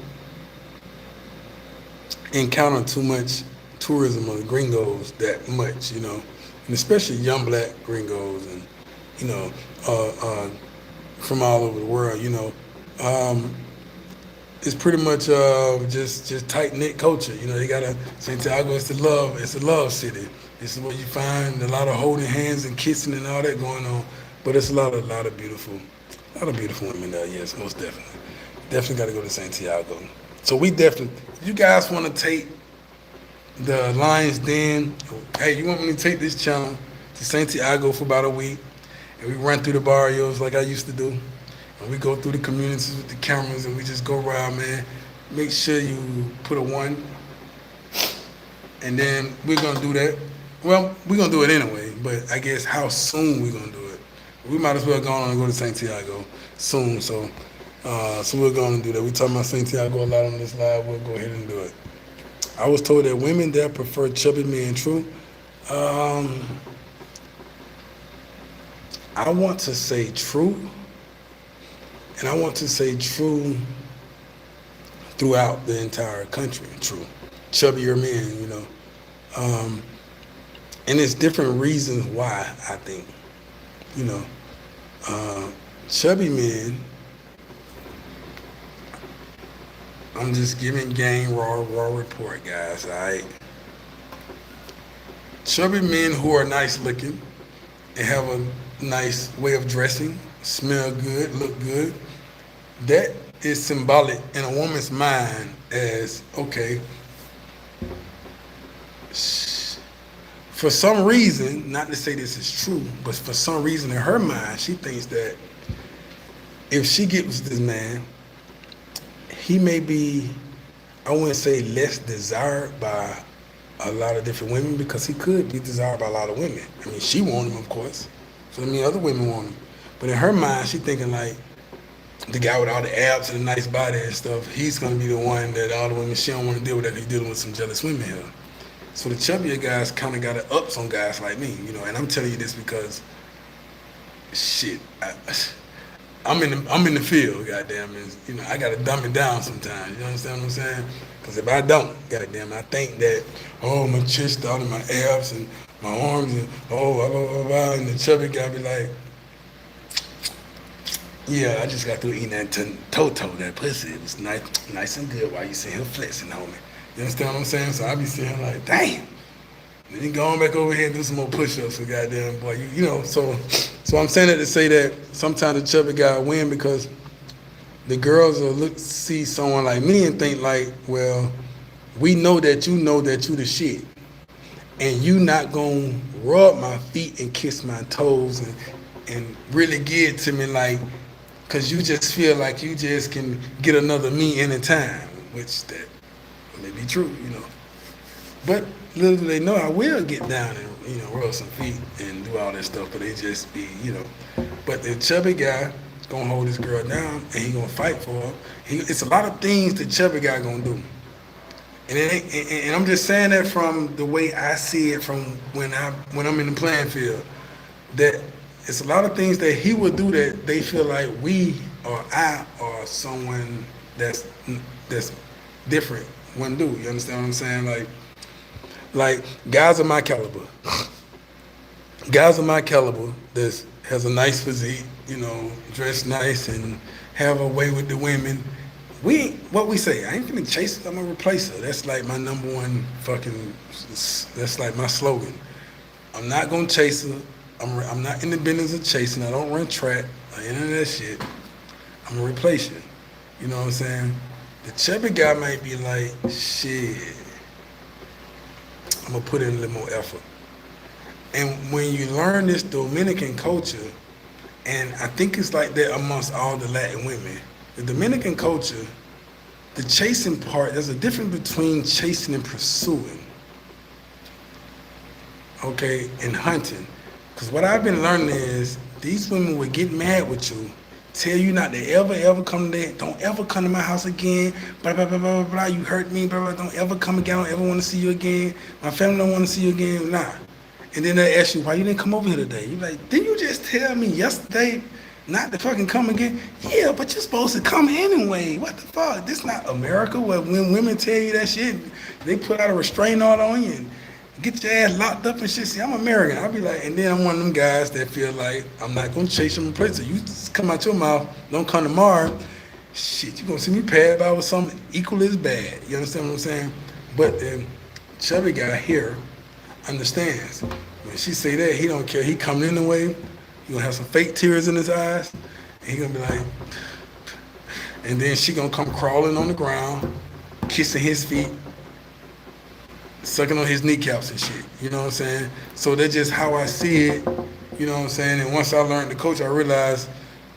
encounter too much tourism of gringos that much, and especially young black gringos and from all over the world, it's pretty much just tight knit culture. They got Santiago. It's a love city. This is where you find a lot of holding hands and kissing and all that going on. But it's a lot of beautiful women there. Yes, most definitely. Definitely got to go to Santiago. So if you guys want to take the Lions Den, hey, you want me to take this channel to Santiago for about a week, and we run through the barrios like I used to do. And we go through the communities with the cameras and we just go around, man. Make sure you put a 1. And then we're going to do that. Well, we're going to do it anyway, but I guess how soon we're going to do it. We might as well go on and go to Santiago soon. So we're going to do that. We're talking about Santiago a lot on this live. We'll go ahead and do it. I was told that women there prefer chubby men. True. I want to say true. And I want to say true throughout the entire country, true. Chubbier men, and it's different reasons why, I think. Chubby men I'm just giving gang raw report, guys. All right. Chubby men who are nice looking and have a nice way of dressing, smell good, look good. That is symbolic in a woman's mind as okay. For some reason, not to say this is true, but for some reason in her mind, she thinks that if she gets with this man, he may be, I wouldn't say less desired by a lot of different women because he could be desired by a lot of women. I mean, she want him, of course. So I mean, other women want him. But in her mind, she thinking like the guy with all the abs and the nice body and stuff, he's gonna be the one that all the women she don't want to deal with. That he's dealing with some jealous women here. So the chubbier guys kind of got it ups on guys like me, you know. And I'm telling you this because, shit, I'm in the field, goddamn, and you know I gotta dumb it down sometimes. You understand what I'm saying? Because if I don't, goddamn, I think that my chest out and my abs and my arms and blah blah blah blah, and the chubby guy be like, yeah, I just got through eating that toto, that pussy. It was nice and good while you sitting here flexing, homie. You understand what I'm saying? So I be sitting here like, damn. Then you go on back over here and do some more push-ups, so goddamn boy, you know. So I'm saying that to say that sometimes the chubby guy win because the girls will see someone like me and think like, well, we know that you the shit, and you not gonna rub my feet and kiss my toes and really give it to me like, cause you just feel like you just can get another me anytime, which that may be true, you know. But little do they know I will get down and, you know, rub some feet and do all that stuff, but they just be, you know. But the chubby guy is gonna hold this girl down and he gonna fight for her. It's a lot of things the chubby guy gonna do. And I'm just saying that from the way I see it from when I'm in the playing field. That it's a lot of things that he would do that they feel like we or I or someone that's different wouldn't do. You understand what I'm saying? Like guys of my caliber. Guys of my caliber that has a nice physique, you know, dress nice and have a way with the women. What we say, I ain't gonna chase her, I'm gonna replace her. That's like my number one that's like my slogan. I'm not gonna chase her. I'm not in the business of chasing. I don't run track or any of that shit. I'm gonna replace you. You know what I'm saying? The chubby guy might be like, shit, I'm gonna put in a little more effort. And when you learn this Dominican culture, and I think it's like that amongst all the Latin women, the Dominican culture, the chasing part, there's a difference between chasing and pursuing, okay, and hunting. Because what I've been learning is these women would get mad with you, tell you not to ever come there, don't ever come to my house again, blah, blah, blah, blah, blah, you hurt me, blah, blah, don't ever come again, I don't ever want to see you again, my family don't want to see you again, nah. And then they ask you, why you didn't come over here today? You're like, didn't you just tell me yesterday not to fucking come again? Yeah, but you're supposed to come anyway. What the fuck? This not America where when women tell you that shit, they put out a restraining order on you and get your ass locked up and shit. See, I'm American. I'll be like, and then I'm one of them guys that feel like I'm not gonna chase them in place. You just come out your mouth, don't come tomorrow. Shit, you gonna see me pad by with something equally as bad. You understand what I'm saying? But the chubby guy here understands. When she say that, he don't care. He coming anyway. You gonna have some fake tears in his eyes, and he gonna be like, and then she gonna come crawling on the ground, kissing his feet, sucking on his kneecaps and shit. You know what I'm saying? So that's just how I see it. You know what I'm saying? And once I learned the coach, I realized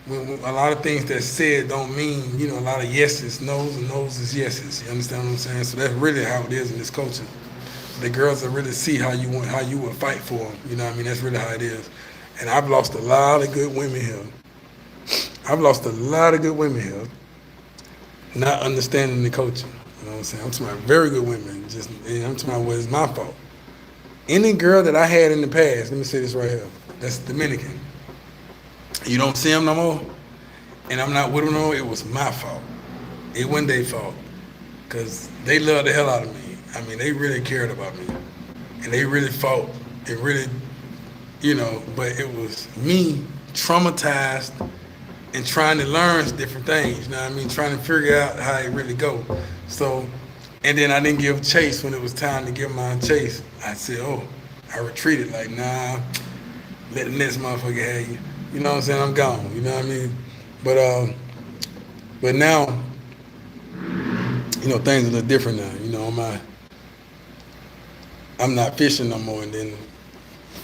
when a lot of things that's said don't mean, you know, a lot of yeses, no's, and no's is yeses. You understand what I'm saying? So that's really how it is in this culture. The girls that really see how you would fight for them. You know what I mean? That's really how it is. And I've lost a lot of good women here. Not understanding the culture. You know what I'm saying? I'm talking about very good women. I'm talking about what is my fault. Any girl that I had in the past, let me say this right here, that's Dominican. You don't see them no more, and I'm not with them no more, it was my fault. It wasn't their fault. Because they loved the hell out of me. I mean, they really cared about me. And they really fought. It really, you know, but it was me traumatized and trying to learn different things. You know what I mean? Trying to figure out how it really go. So, and then I didn't give chase when it was time to give my chase. I said, oh, I retreated. Like, nah, let the next motherfucker have you. You know what I'm saying? I'm gone. You know what I mean? But now, things are a little different now. I'm not fishing no more, and then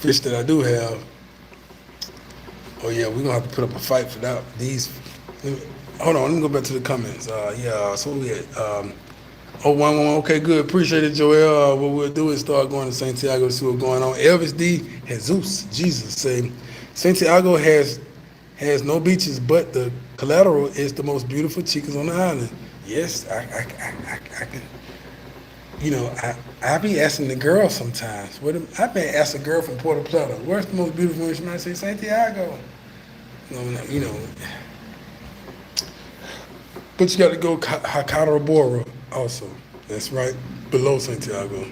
fish that I do have. Oh yeah, we're gonna have to put up a fight for that. Hold on, let me go back to the comments. So we had 011. Okay, good. Appreciate it, Joel. What we'll do is start going to Santiago to see what's going on. Elvis D. Jesus say Santiago has no beaches, but the collateral is the most beautiful chicas on the island. Yes, I can. I be asking the girl sometimes. I've been asking a girl from Puerto, Plata, where's the most beautiful one? She might say Santiago. But you got to go Hakarabora also. That's right below Santiago.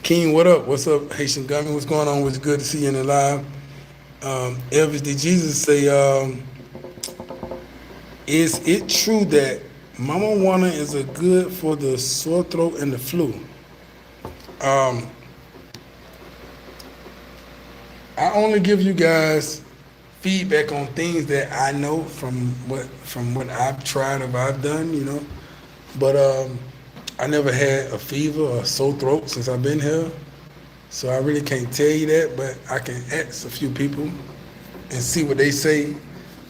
King, what up? What's up, Haitian Gummy? What's going on? It's good to see you in the live. Elvis D. Jesus say, is it true that Mama Juana is a good for the sore throat and the flu? I only give you guys feedback on things that I know from what I've tried or I've done, But I never had a fever or a sore throat since I've been here. So I really can't tell you that, but I can ask a few people and see what they say.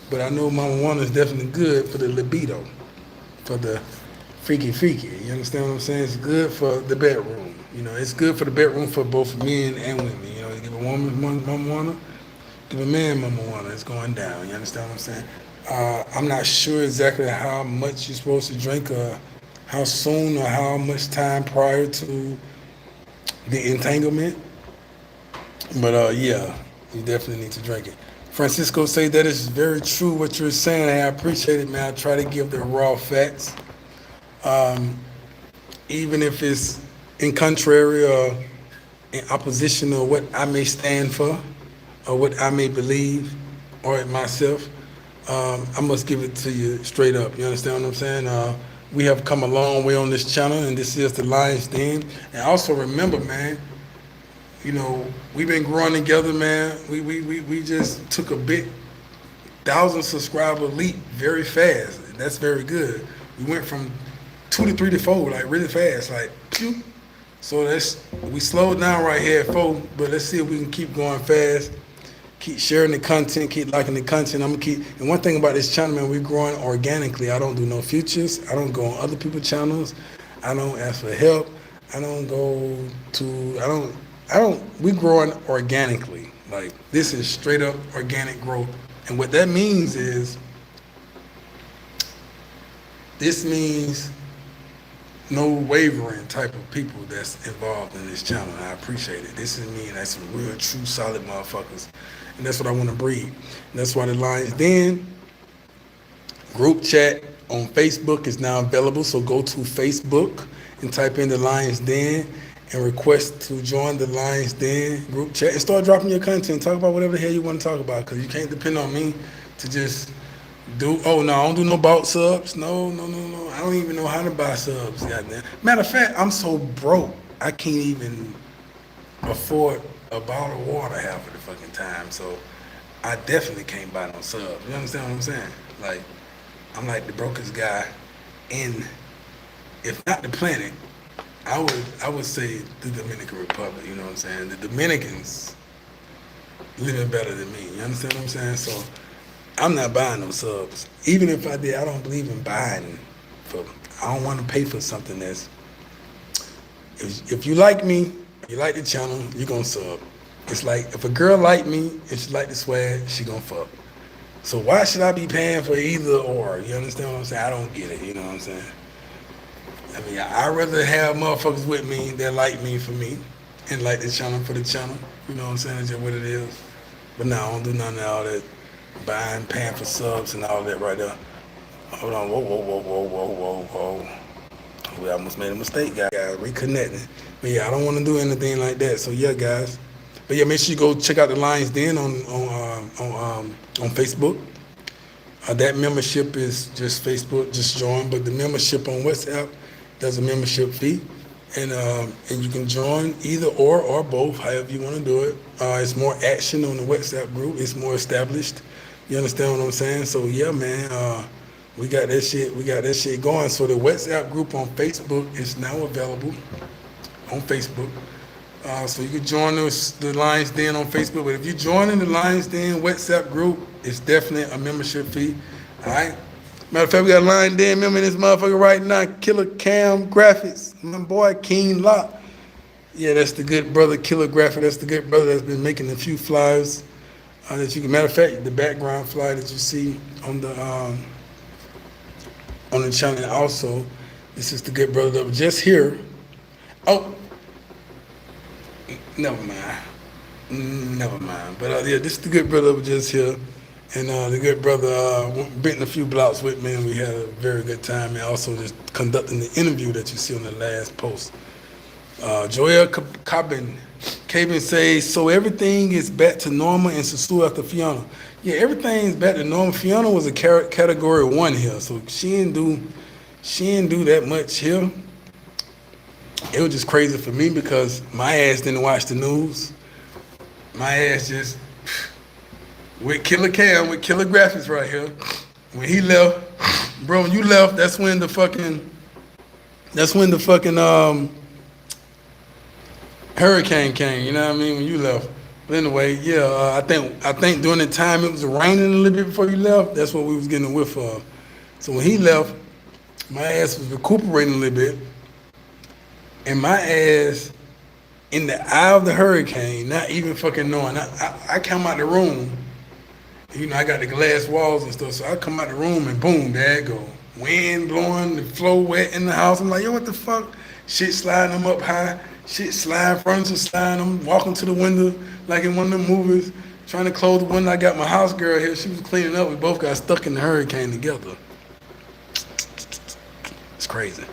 But I know Mama Juana is definitely good for the libido, for the freaky. You understand what I'm saying? It's good for the bedroom. It's good for the bedroom for both men and women. Give a woman Mama Juana, give a man Mama Juana. It's going down. You understand what I'm saying? I'm not sure exactly how much you're supposed to drink, or how soon, or how much time prior to the entanglement. But yeah, you definitely need to drink it. Francisco say that is very true what you're saying. I appreciate it, man. I try to give the raw facts, even if it's in contrary or in opposition of what I may stand for or what I may believe or myself. I must give it to you straight up. You understand what I'm saying? We have come a long way on this channel, and this is the Lion's Den. And also remember, man, we've been growing together, man. We just took a big 1,000 subscriber leap very fast. And that's very good. We went from 2 to 3 to 4, like really fast, like pew. So we slowed down right here at 4, but let's see if we can keep going fast. Keep sharing the content, keep liking the content. And one thing about this channel, man, we're growing organically. I don't do no futures. I don't go on other people's channels. I don't ask for help. We're growing organically. Like, this is straight up organic growth. And what that means is, this means no wavering type of people that's involved in this channel. And I appreciate it. This is me, and that's some real, true, solid motherfuckers. And that's what I want to breed. And that's why the Lions Den group chat on Facebook is now available. So go to Facebook and type in the Lions Den and request to join the Lions Den group chat and start dropping your content. Talk about whatever the hell you want to talk about, because you can't depend on me to just I don't do no bought subs. No. I don't even know how to buy subs. Goddamn. Matter of fact, I'm so broke, I can't even afford a bottle of water half of the fucking time. So I definitely can't buy no subs. You understand what I'm saying? Like, I'm like the brokest guy in, if not the planet, I would say the Dominican Republic. You know what I'm saying? The Dominicans living better than me. You understand what I'm saying? So I'm not buying no subs. Even if I did, I don't believe in buying. I don't want to pay for something that's, if you like me, you like the channel, you're going to sub. It's like, if a girl like me and she like the swag, she going to fuck. So why should I be paying for either or? You understand what I'm saying? I don't get it. You know what I'm saying? I mean, I'd rather have motherfuckers with me that like me for me and like the channel for the channel. You know what I'm saying? It's just what it is. But no, I don't do none of all that buying, paying for subs and all that right there. Hold on, whoa. We almost made a mistake, guys. Reconnecting. But yeah, I don't want to do anything like that. So yeah, guys. But yeah, make sure you go check out the Lions Den on Facebook. That membership is just Facebook, just join. But the membership on WhatsApp, there's a membership fee, and you can join either or both, however you want to do it. It's more action on the WhatsApp group. It's more established. You understand what I'm saying? So yeah, man, we got that shit. We got that shit going. So the WhatsApp group on Facebook is now available on Facebook. So you can join the Lions Den on Facebook. But if you're joining the Lions Den WhatsApp group, it's definitely a membership fee. All right. Matter of fact, we got a Lions Den member in this motherfucker right now. Killer Cam Graphics, my boy King Lock. Yeah, that's the good brother, Killer Graphic. That's the good brother that's been making a few flyers that you can. Matter of fact, the background flyer that you see on the channel. Also, this is the good brother that was just here. Oh. Never mind. But yeah, this is the good brother that was just here, and the good brother went in a few blocks with me, and we had a very good time. And also just conducting the interview that you see on the last post. Joel Cabin says, so everything is back to normal in Sosua after Fiona. Yeah, everything's back to normal. Fiona was a category 1 here, so she didn't do that much here. It was just crazy for me because my ass didn't watch the news. My ass just, with Killer Cam, with Killer Graphics right here, when he left, bro, when you left, that's when the fucking hurricane came, you know what I mean, when you left. But anyway, yeah, I think during the time it was raining a little bit before you left, that's what we was getting a whiff of. So when he left, my ass was recuperating a little bit. And my ass in the eye of the hurricane, not even fucking knowing. I come out the room, you know, I got the glass walls and stuff, so I come out the room and boom, there it go. Wind blowing, the floor wet in the house. I'm like, yo, what the fuck? Shit sliding them up high, shit sliding, furniture sliding. I'm walking to the window like in one of the movies, trying to close the window. I got my house girl here, she was cleaning up. We both got stuck in the hurricane together. It's crazy.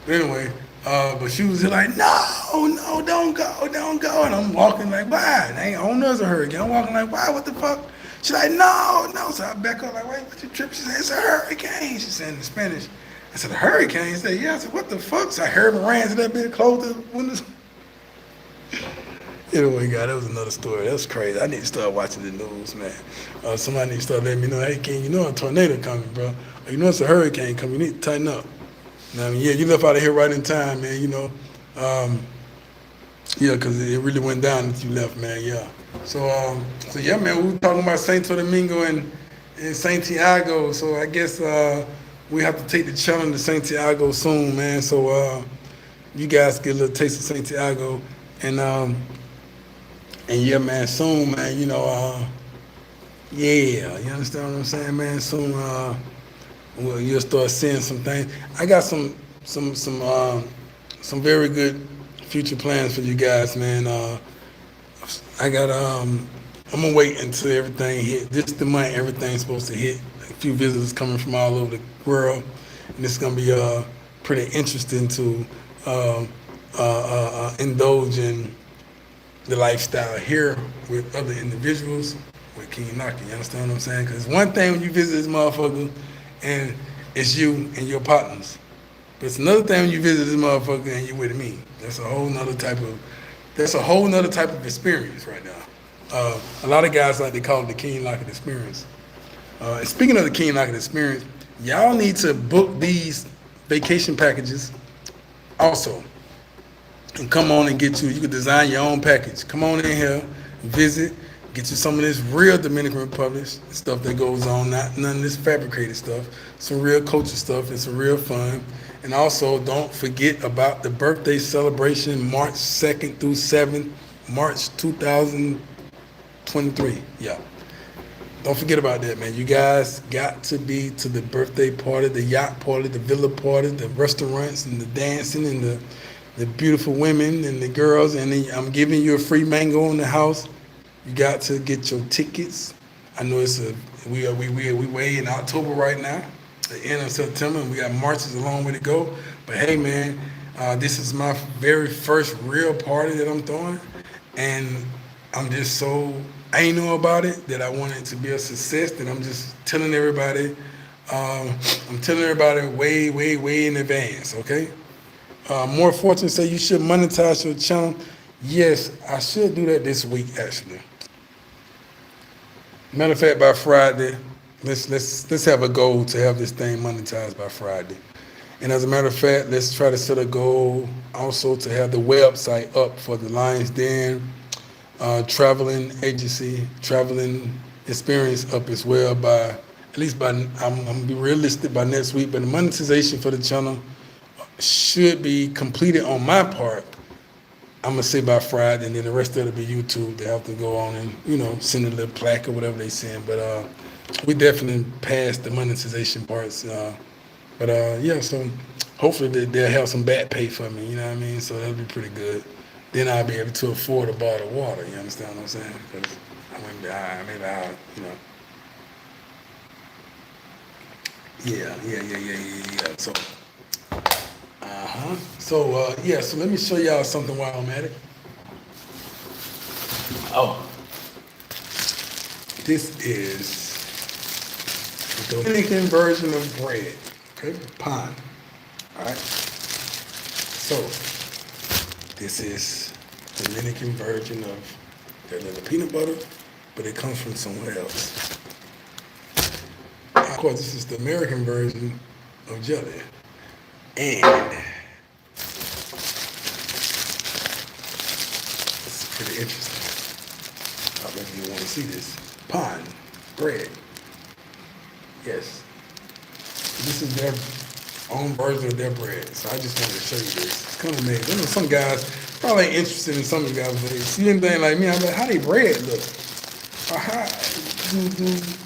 But anyway, but she was like, no, don't go. And I'm walking like, why? They ain't on us a hurricane. I'm walking like, why? What the fuck? She's like, no. So I back up like, wait, what you trip? She said, it's a hurricane. She said in Spanish. I said, a hurricane? She said, yeah. I said, what the fuck? So I heard him ran to that bitch, closed the windows. Anyway, God, that was another story. That was crazy. I need to start watching the news, man. Somebody need to start letting me know, hey, King, you know a tornado coming, bro. You know it's a hurricane coming. You need to tighten up. I mean, yeah, you left out of here right in time, man, you know. Yeah, because it really went down that you left, man, yeah. So yeah, man, we were talking about Santo Domingo and Santiago, so I guess we have to take the challenge to Santiago soon, man. So you guys get a little taste of Santiago, and yeah, man, soon, man, you know, yeah, you understand what I'm saying, man? Soon, well, you'll start seeing some things. I got some very good future plans for you guys, man. I got I'm gonna wait until everything hit. This the month everything's supposed to hit. A few visitors coming from all over the world, and it's gonna be pretty interesting to indulge in the lifestyle here with other individuals with King Naki. You understand what I'm saying? Because one thing when you visit this motherfucker, and it's you and your partners. But it's another thing when you visit this motherfucker and you're with me. That's a whole nother type of experience right now. A lot of guys like to call it the King Locket experience. And speaking of the King Locket experience, y'all need to book these vacation packages also. And come on and get you can design your own package. Come on in here, visit, get you some of this real Dominican Republic stuff that goes on, not none of this fabricated stuff, some real culture stuff and some real fun. And also don't forget about the birthday celebration March 2nd through 7th, March 2023. Yeah. Don't forget about that, man. You guys got to be to the birthday party, the yacht party, the villa party, the restaurants and the dancing and the beautiful women and the girls. And then I'm giving you a free mango in the house. You got to get your tickets. I know we way in October right now, the end of September, and we got March is a long way to go. But hey, man, this is my very first real party that I'm throwing, and I'm just so I know about it, that I want it to be a success, that I'm just telling everybody. I'm telling everybody way, way, way in advance. Okay. More fortune say you should monetize your channel. Yes, I should do that this week actually. Matter of fact, by Friday, let's have a goal to have this thing monetized by Friday. And as a matter of fact, let's try to set a goal also to have the website up for the Lions Den traveling agency, traveling experience up as well by at least by I'm gonna be realistic by next week. But the monetization for the channel should be completed on my part. I'm gonna say by Friday, and then the rest of it will be YouTube. They have to go on and send a little plaque or whatever they send. But we definitely passed the monetization parts. But yeah, so hopefully they'll have some back pay for me. You know what I mean? So that'll be pretty good. Then I'll be able to afford a bottle of water. You understand what I'm saying? Because I wouldn't be high. Maybe Yeah. So. So so let me show y'all something while I'm at it. Oh, this is the Dominican version of bread. Okay, pan. All right. So this is the Dominican version of their little peanut butter, but it comes from somewhere else. Of course, this is the American version of jelly. And it's pretty interesting. I bet you want to see this. Pan, bread. Yes. This is their own version of their bread. So I just wanted to show you this. It's kind of amazing. I know some guys probably ain't interested in some of you guys, but they see anything like me, I'm like, how they bread look? Or how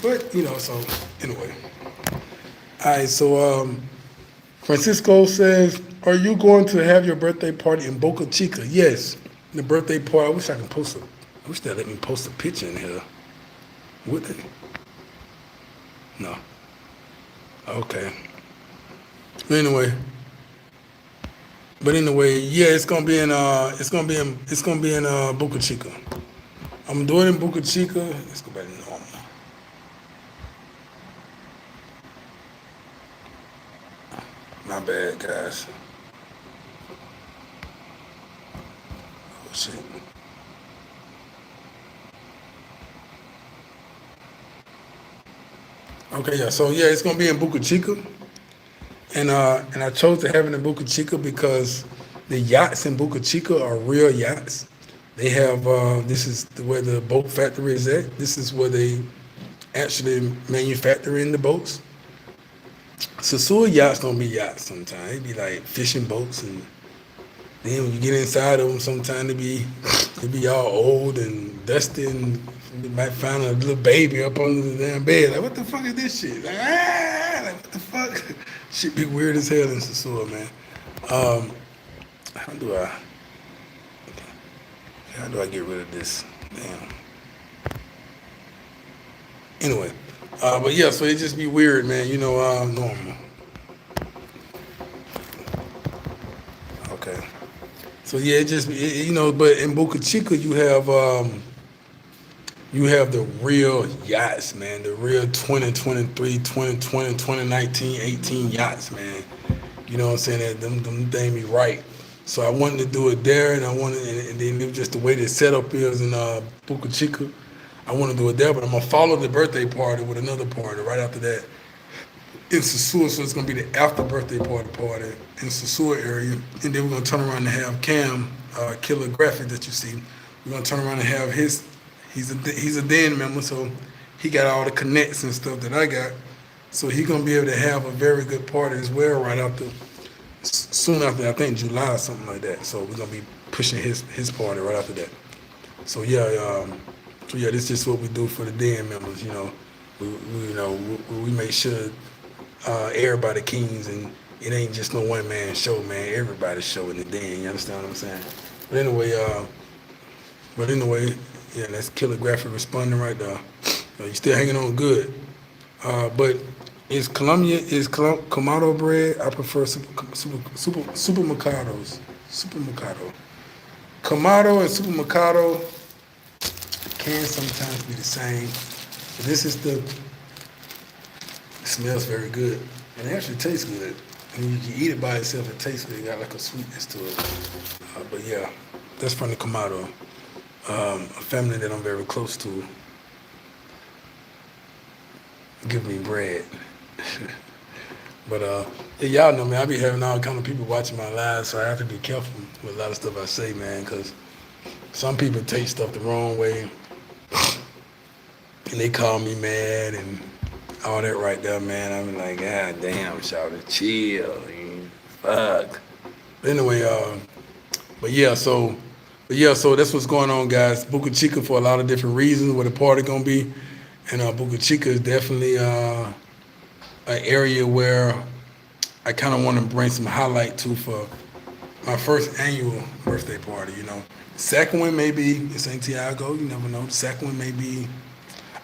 but so anyway. Alright, so Francisco says, are you going to have your birthday party in Boca Chica? Yes. The birthday party. I wish I could post I wish they'd let me post a picture in here. Would they? No. Okay. Anyway. But anyway, yeah, it's gonna be in Boca Chica. I'm doing it in Boca Chica. Let's go back to normal. My bad, guys. Oh shit. Okay, yeah. So yeah, it's gonna be in Boca Chica, and I chose to have it in Boca Chica because the yachts in Boca Chica are real yachts. They have this is where the boat factory is at. This is where they actually manufacture in the boats. Sosua yachts don't be yachts sometimes. They be like fishing boats, and then when you get inside of them, sometimes they be all old and dusty, and you might find a little baby up under the damn bed. Like, what the fuck is this shit? Like what the fuck? Shit be weird as hell in Sosua, man. How do I get rid of this? Damn. Anyway, but yeah, so it just be weird, man. Normal. Okay. So yeah, but in Boca Chica you have the real yachts, man. The real 2023, 2020, 2019, 18 yachts, man. You know what I'm saying? That them things be right. So I wanted to do it there, and and then it was just the way the setup is in Boca Chica. I want to do it there, but I'm gonna follow the birthday party with another party right after that in Sosua. So it's gonna be the after birthday party in Sosua area, and then we're gonna turn around and have Cam, Killer Graphic that you see. We're gonna turn around and have his. He's a Den member, so he got all the connects and stuff that I got. So he's gonna be able to have a very good party as well right after. Soon after, I think July or something like that. So we're gonna be pushing his party right after that. So yeah. This is just what we do for the Den members. We make sure everybody kings, and it ain't just no one man show, man. Everybody's showing the Den. You understand what I'm saying? But anyway, yeah, that's Killer Graphic responding right there. You still hanging on good. But is Kamado bread? I prefer super Mercados. Super Mercado. Kamado and Super Mercado. can sometimes be the same. But this is it smells very good. And it actually tastes good. When you can eat it by itself, it tastes good. It got like a sweetness to it. But yeah, that's from the Kamado, a family that I'm very close to. Give me bread. But yeah, y'all know, man, I be having all kind of people watching my lives, so I have to be careful with a lot of stuff I say, man, because some people take stuff the wrong way, and they call me mad and all that right there, man. I'm like, God damn, shout it, chill, man. Fuck. Anyway, so that's what's going on, guys. Buca Chica for a lot of different reasons, where the party gonna be, and Buca Chica is definitely an area where I kind of want to bring some highlight to for my first annual birthday party. Second one may be in Santiago. You never know. The second one may be,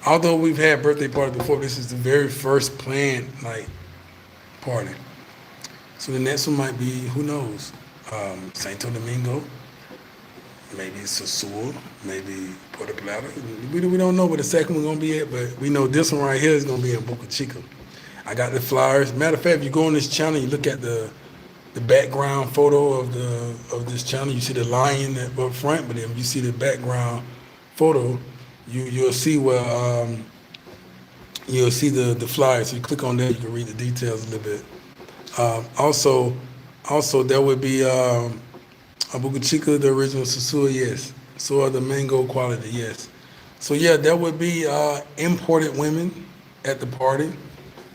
although we've had birthday parties before, this is the very first planned party. So the next one might be, who knows, Santo Domingo, maybe Sosua, maybe Puerto Plata. We don't know where the second one gonna be at, but we know this one right here is gonna be in Buca Chica. I got the flyers. Matter of fact, if you go on this channel, you look at the background photo of this channel, you see the lion up front, but then you see the background photo, you'll see where you'll see the flyers. So you click on that, you can read the details a little bit. Also there would be Buca Chica, the original Sosua, yes. So the mango quality, yes. So yeah, there would be imported women at the party.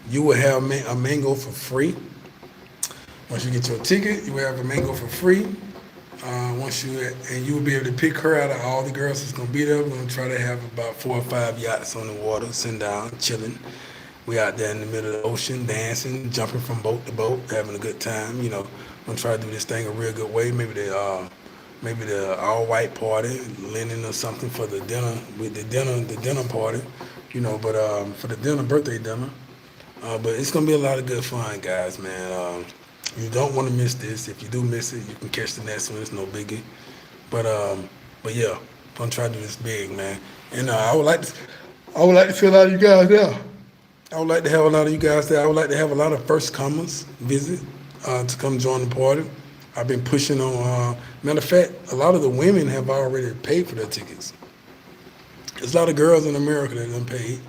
You will have a mango for free. Once you get your ticket, you will have a mango for free. You will be able to pick her out of all the girls that's gonna be there. We're gonna try to have about 4 or 5 yachts on the water, sitting down, chilling. We out there in the middle of the ocean, dancing, jumping from boat to boat, having a good time. Gonna try to do this thing a real good way. Maybe the all white party, linen or something for the dinner, with the dinner party. But for the birthday dinner. But it's gonna be a lot of good fun, guys, man. You don't want to miss this. If you do miss it, you can catch the next one. It's no biggie. But yeah, gonna try to do this big, man. And I would like to see a lot of you guys there. I would like to have a lot of you guys there. I would like to have a lot of first comers visit to come join the party. I've been pushing on. Matter of fact, a lot of the women have already paid for their tickets. There's a lot of girls in America that done paid.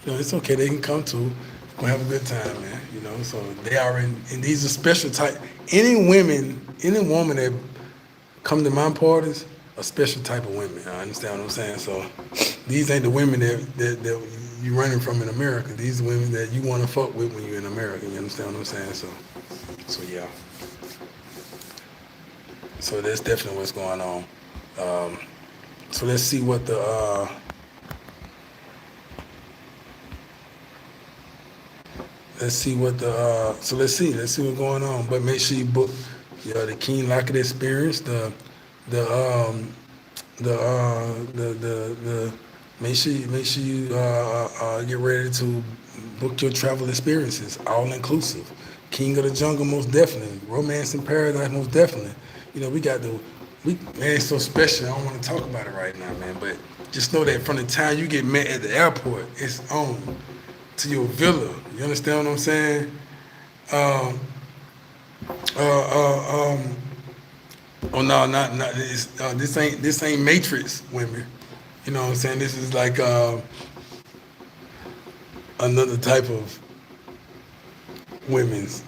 It's okay. They can come too. We'll have a good time, man. So they are and these are special type. Any woman that come to my parties are special type of women. I understand what I'm saying? So these ain't the women that you running from in America. These are women that you want to fuck with when you're in America. You understand what I'm saying? So yeah. So that's definitely what's going on. So let's see what the let's see what's going on. But make sure you book the Keen Lockett experience, make sure you get ready to book your travel experiences, all inclusive. King of the Jungle, most definitely. Romance in Paradise, most definitely. Man, it's so special. I don't want to talk about it right now, man. But just know that from the time you get met at the airport, it's on to your villa. You understand what I'm saying? Oh no, not this ain't Matrix women. You know what I'm saying? This is like another type of women's,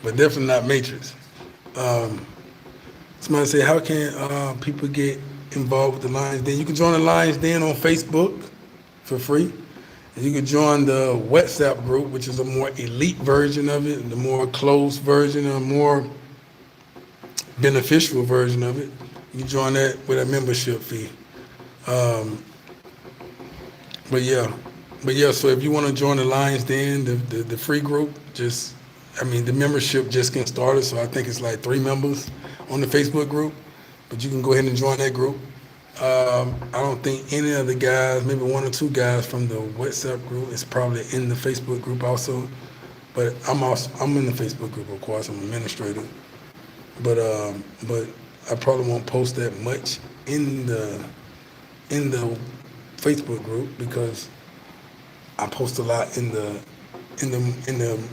but definitely not Matrix. Somebody say, how can people get involved with the Lions Den? You can join the Lions Den on Facebook for free. And you can join the WhatsApp group, which is a more elite version of it, the more closed version, a more beneficial version of it. You can join that with a membership fee. But yeah, so if you want to join the Lions Den, the free group, the membership just getting started, so I think it's like 3 members on the Facebook group, but you can go ahead and join that group. I don't think any of the guys, maybe 1 or 2 guys from the WhatsApp group is probably in the Facebook group also, but I'm in the Facebook group, of course. I'm an administrator, but I probably won't post that much in the Facebook group because I post a lot in the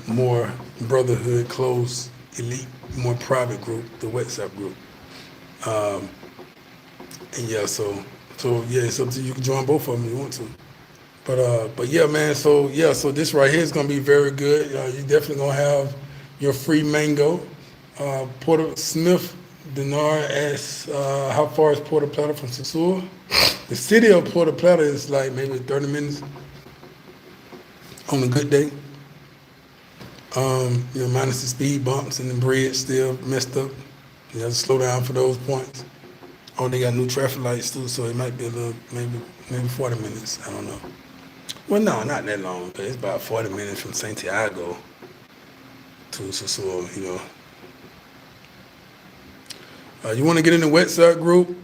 more brotherhood, close, elite, more private group, the WhatsApp group. Um, and yeah, so yeah, it's up to you. You can join both of them if you want to. But yeah, man. So yeah, so this right here is gonna be very good. You definitely gonna have your free mango. Porter Smith Denard asks, how far is Puerto Plata from Sosua? The city of Puerto Plata is like maybe 30 minutes on a good day. Minus the speed bumps and the bridge still messed up. You have to slow down for those points. Oh, they got new traffic lights too, so it might be a little, maybe 40 minutes. I don't know. Well, no, not that long. But it's about 40 minutes from Santiago to Sosua. You want to get in the WhatsApp group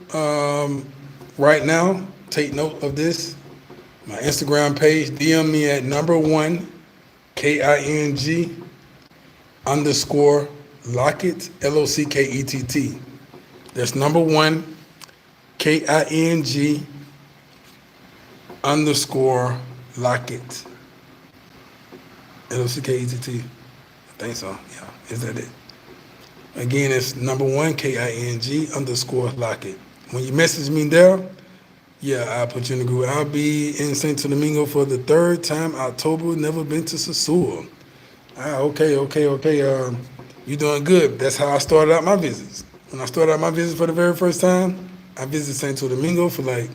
right now? Take note of this. My Instagram page. DM me at #1 KING _ Lockett LOCKETT. That's #1 KING _ Lockett LOCKETT. I think so. Yeah, is that it? Again, it's #1 KING _ Lockett. When you message me there, yeah, I'll put you in the group. I'll be in Santo Domingo for the 3rd time, October. Never been to Sosua. Okay. You doing good. That's how I started out my visits. When I started out my visits for the very first time, I visited Santo Domingo for like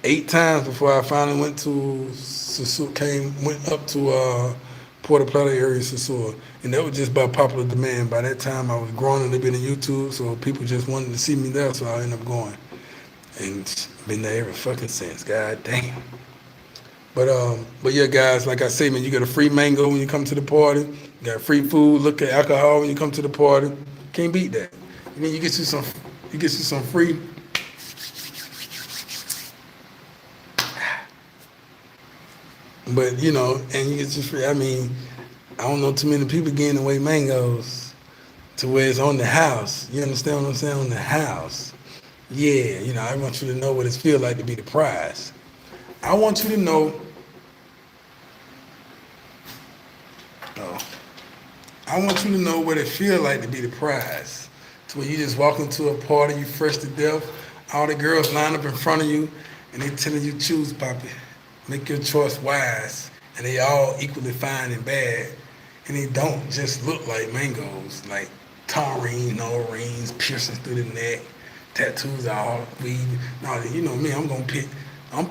8 times before I finally went to Sosua, went up to Puerto Plata area, Sosua. And that was just by popular demand. By that time, I was growing a little bit in YouTube, so people just wanted to see me there, so I ended up going. And been there ever fucking since. God damn. But yeah, guys, like I say, man, you get a free mango when you come to the party. You got free food, look at alcohol when you come to the party. Can't beat that. And then you get you some free. But and you get you free. I mean, I don't know too many people getting away mangoes to where it's on the house. You understand what I'm saying? On the house. Yeah, I want you to know what it feels like to be the prize. I want you to know. I want you to know what it feels like to be the prize. To where you just walk into a party, you fresh to death, all the girls line up in front of you, and they telling you choose, Poppy. Make your choice wise. And they all equally fine and bad. And they don't just look like mangoes, like taurine, no rings, piercings through the neck, tattoos all weed. No, you know me, I'm gonna pick. I'm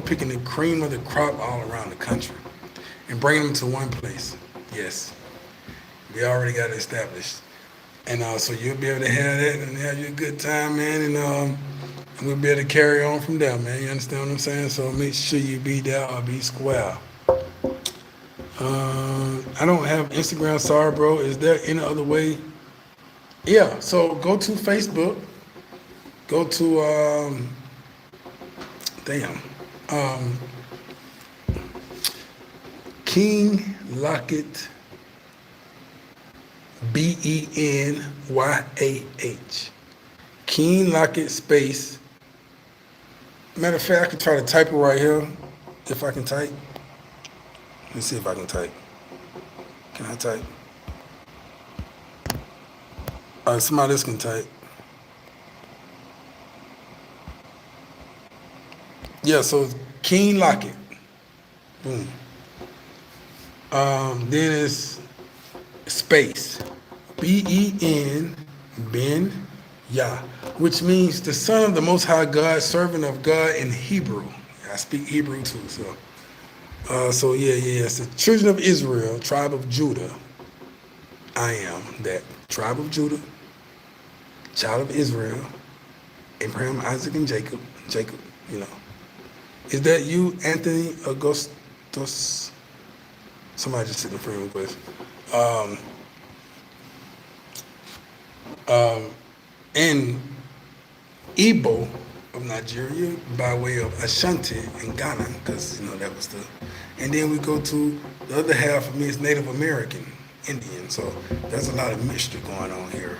picking the cream of the crop all around the country and bringing them to one place. Yes, we already got it established, and so you'll be able to have that and have you a good time, man, and we'll be able to carry on from there, man. You understand what I'm saying? So make sure you be there or be square. I don't have Instagram, sorry, bro. Is there any other way? Yeah, so go to Facebook. Go to King Lockett BENYAH. King Lockett space. Matter of fact, I can try to type it right here. If I can type. Let me see if I can type. Can I type? All right, somebody else can type. Yeah, so King Lockett. Boom. Then it's space. BEN Ben Yah, which means the son of the Most High God, servant of God in Hebrew. I speak Hebrew too, so. It's the children of Israel, tribe of Judah. I am that tribe of Judah, child of Israel, Abraham, Isaac, and Jacob. Is that you, Anthony Augustus? Somebody just sent a friend request. And Igbo of Nigeria by way of Ashanti and Ghana, because that was the. And then we go to the other half of me is Native American, Indian. So there's a lot of mixture going on here.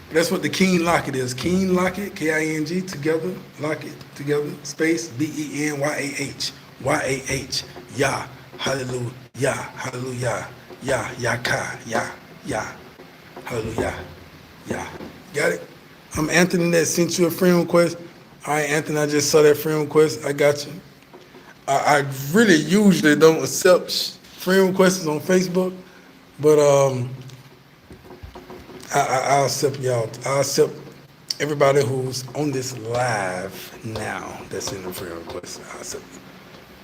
But That's what the King Locket is. King Locket, King together, Locket together, space Benyah, Yah, Yah, hallelujah, Yah, hallelujah, Yah, Yaka, Yah, Yah, hallelujah, Yah. Got it? I'm Anthony that sent you a friend request. All right, Anthony, I just saw that friend request. I got you. I really usually don't accept friend requests on Facebook, but I'll accept y'all. I'll accept everybody who's on this live now that's in the friend request. I'll accept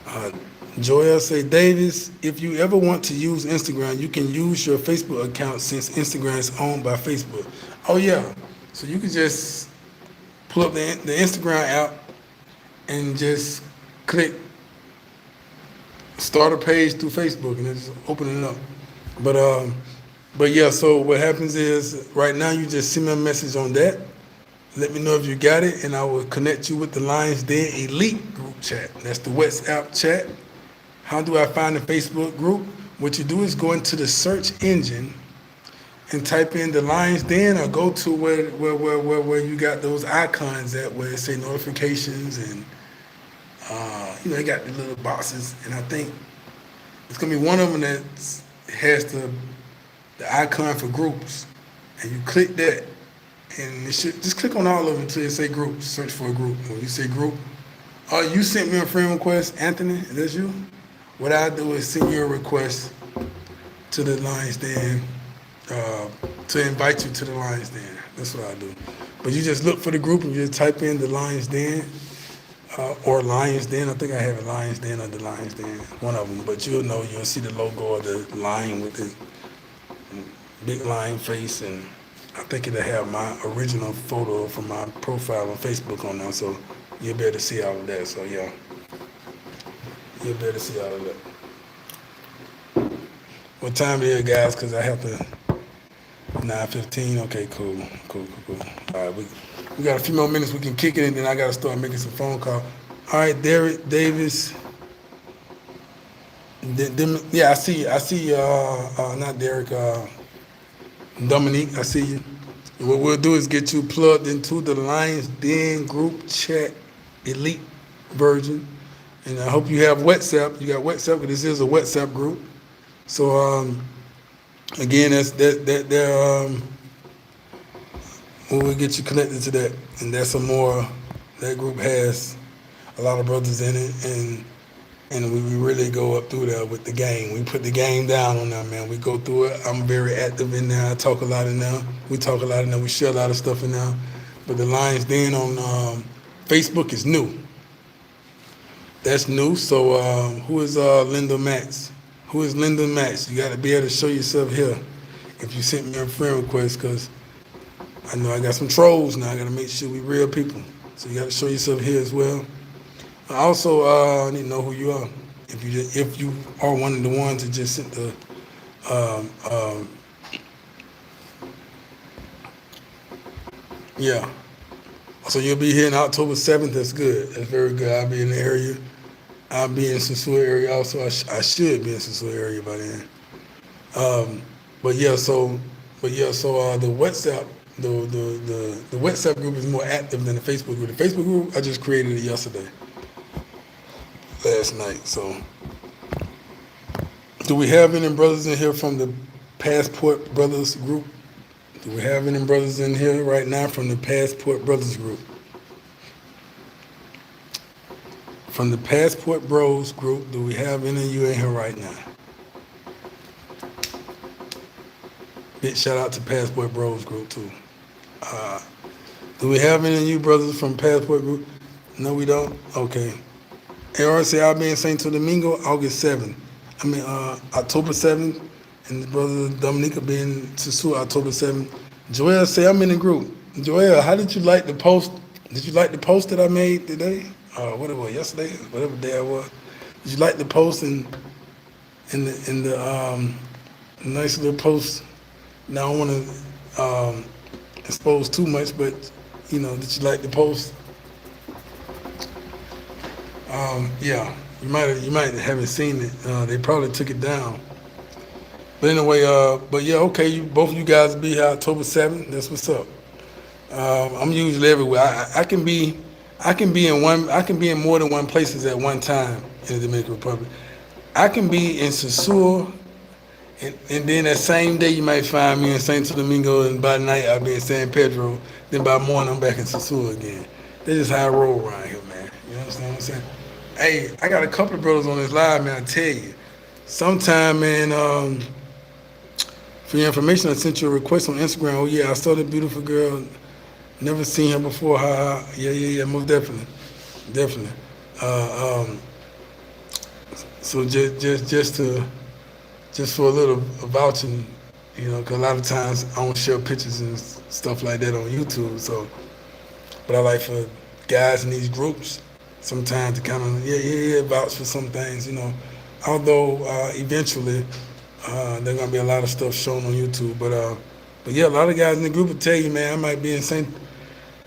it. Joel say, Davis, if you ever want to use Instagram, you can use your Facebook account since Instagram is owned by Facebook. Oh yeah, so you can just pull up the Instagram app and just click start a page through Facebook and it's opening it up. But yeah, so what happens is right now you just send me a message on that. Let me know if you got it, and I will connect you with the Lions Den Elite group chat. That's the WhatsApp chat. How do I find the Facebook group? What you do is go into the search engine and type in the Lions Den, or go to where you got those icons at where it say notifications, and they got the little boxes, and I think it's gonna be one of them that has the icon for groups, and you click that, and it should just click on all of them until it say groups. Search for a group. When you say group, you sent me a friend request, Anthony. Is that you? What I do is send you a request to the Lions Den to invite you to the Lions Den. That's what I do. But you just look for the group and you just type in the Lions Den or Lions Den. I think I have a Lions Den or the Lions Den, one of them. But you'll see the logo of the lion with the big lion face, and I think it'll have my original photo from my profile on Facebook on there, so you'll be able to see all of that. So yeah, you'll be able to see all of that. What time it is, guys? Because I have to. 9:15. Okay, cool. All right, we got a few more minutes. We can kick it, and then I got to start making some phone calls. All right, Derek Davis. Yeah, I see. Not Derek. Dominique, I see you. And what we'll do is get you plugged into the Lions Den group chat elite version. And I hope you have WhatsApp. You got WhatsApp, because this is a WhatsApp group. So again, we'll get you connected to that. And that group has a lot of brothers in it, and we really go up through there with the game. We put the game down on there, man. We go through it. I'm very active in there. I talk a lot in there. We talk a lot in there. We share a lot of stuff in there. But the Lions Den on Facebook is new. That's new. So who is Linda Max? Who is Linda Max? You got to be able to show yourself here if you sent me a friend request, because I know I got some trolls now. I got to make sure we real people. So you got to show yourself here as well. I also need to know who you are. If you are one of the ones that just sent the yeah. So you'll be here on October 7th. That's good. That's very good. I'll be in the area. I'll be in Sosua area also. I should be in Sosua area by then. The WhatsApp, the WhatsApp group is more active than the Facebook group. The Facebook group, I just created it yesterday, last night. So, do we have any brothers in here from the Passport Brothers group? Do we have any brothers in here right now from the Passport Brothers group? From the Passport Bros group, do we have any of you in here right now? Big shout out to Passport Bros group too. Do we have any of you brothers from Passport group? No, we don't? Okay. AR say I'll be in Santo Domingo August 7th. October 7th. And the brother Dominican will be in Sosua October 7th. Joel say I'm in the group. Joel, how did you like the post? Did you like the post that I made today? What it was, yesterday? Whatever day it was. Did you like the post in the nice little post? Now I don't want to expose too much, but did you like the post? Yeah, you might haven't seen it. They probably took it down. But anyway, okay, both of you guys will be here October 7th. That's what's up. I'm usually everywhere. I can be in more than one places at one time in the Dominican Republic. I can be in Sosua, and then that same day you might find me in Santo Domingo, and by night I'll be in San Pedro. Then by morning I'm back in Sosua again. That's just how I roll around here, man. You understand what I'm saying? Hey, I got a couple of brothers on this live, man. I tell you, sometime, man. For your information, I sent you a request on Instagram. Oh yeah, I saw the beautiful girl. Never seen her before. Ha ha. Yeah, yeah, yeah. Most definitely, definitely. Uh, um, so just for a little vouching, you know, because a lot of times I don't share pictures and stuff like that on YouTube. So, but I like for guys in these groups sometimes to kind of yeah vouch for some things, you know. Although eventually there's gonna be a lot of stuff shown on YouTube, but yeah, a lot of guys in the group will tell you, man, I might be in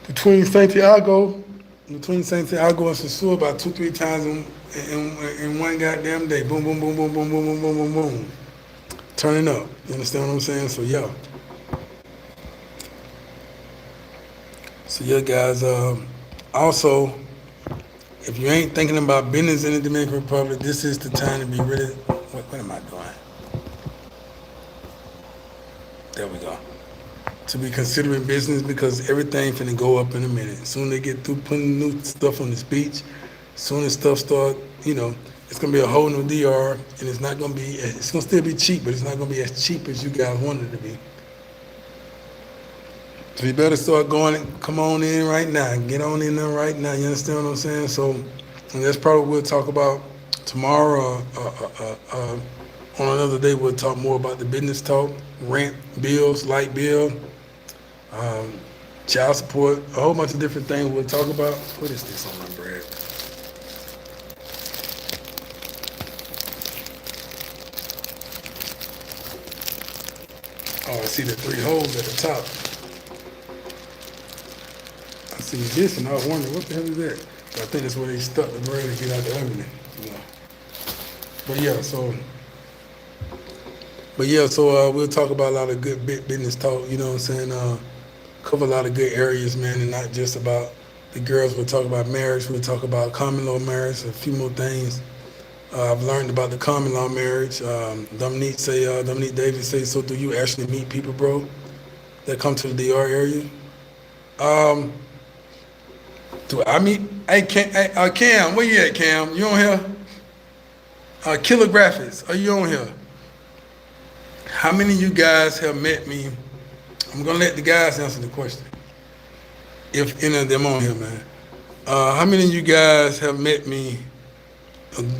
between Santiago, between Santiago and Sosua about 2, 3 times in one goddamn day. Boom, boom, boom, boom, boom, boom, boom, boom, boom, boom. Turning up. You understand what I'm saying? So yeah. So yeah, guys. Also, if you ain't thinking about business in the Dominican Republic, this is the time to be really. What am I doing? There we go. To be considering business because everything finna go up in a minute. Soon they get through putting new stuff on this beach. Soon as stuff start, you know, it's gonna be a whole new DR, and it's not gonna be. It's gonna still be cheap, but it's not gonna be as cheap as you guys wanted it to be. So you better start going. Come on in right now. Get on in there right now. You understand what I'm saying? So, and that's probably what we'll talk about tomorrow. On another day, we'll talk more about the business talk, rent, bills, light bill, um, child support, a whole bunch of different things we'll talk about. What is this on my bread? Oh, I see the 3 holes at the top. I see this, and I was wondering what the hell is that. But I think that's where they stuck the bread to get out the oven. You know. But yeah, so we'll talk about a lot of good business talk. You know what I'm saying? Cover a lot of good areas, man, and not just about the girls. We'll talk about marriage. We'll talk about common law marriage. A few more things. I've learned about the common law marriage. Dominique Davis say, so do you actually meet people, bro, that come to the DR area? Um, do I meet? Cam, where you at, Cam? You on here? Killer Graphics, are you on here? How many of you guys have met me? I'm gonna let the guys answer the question. If any of them on here, man. How many of you guys have met me?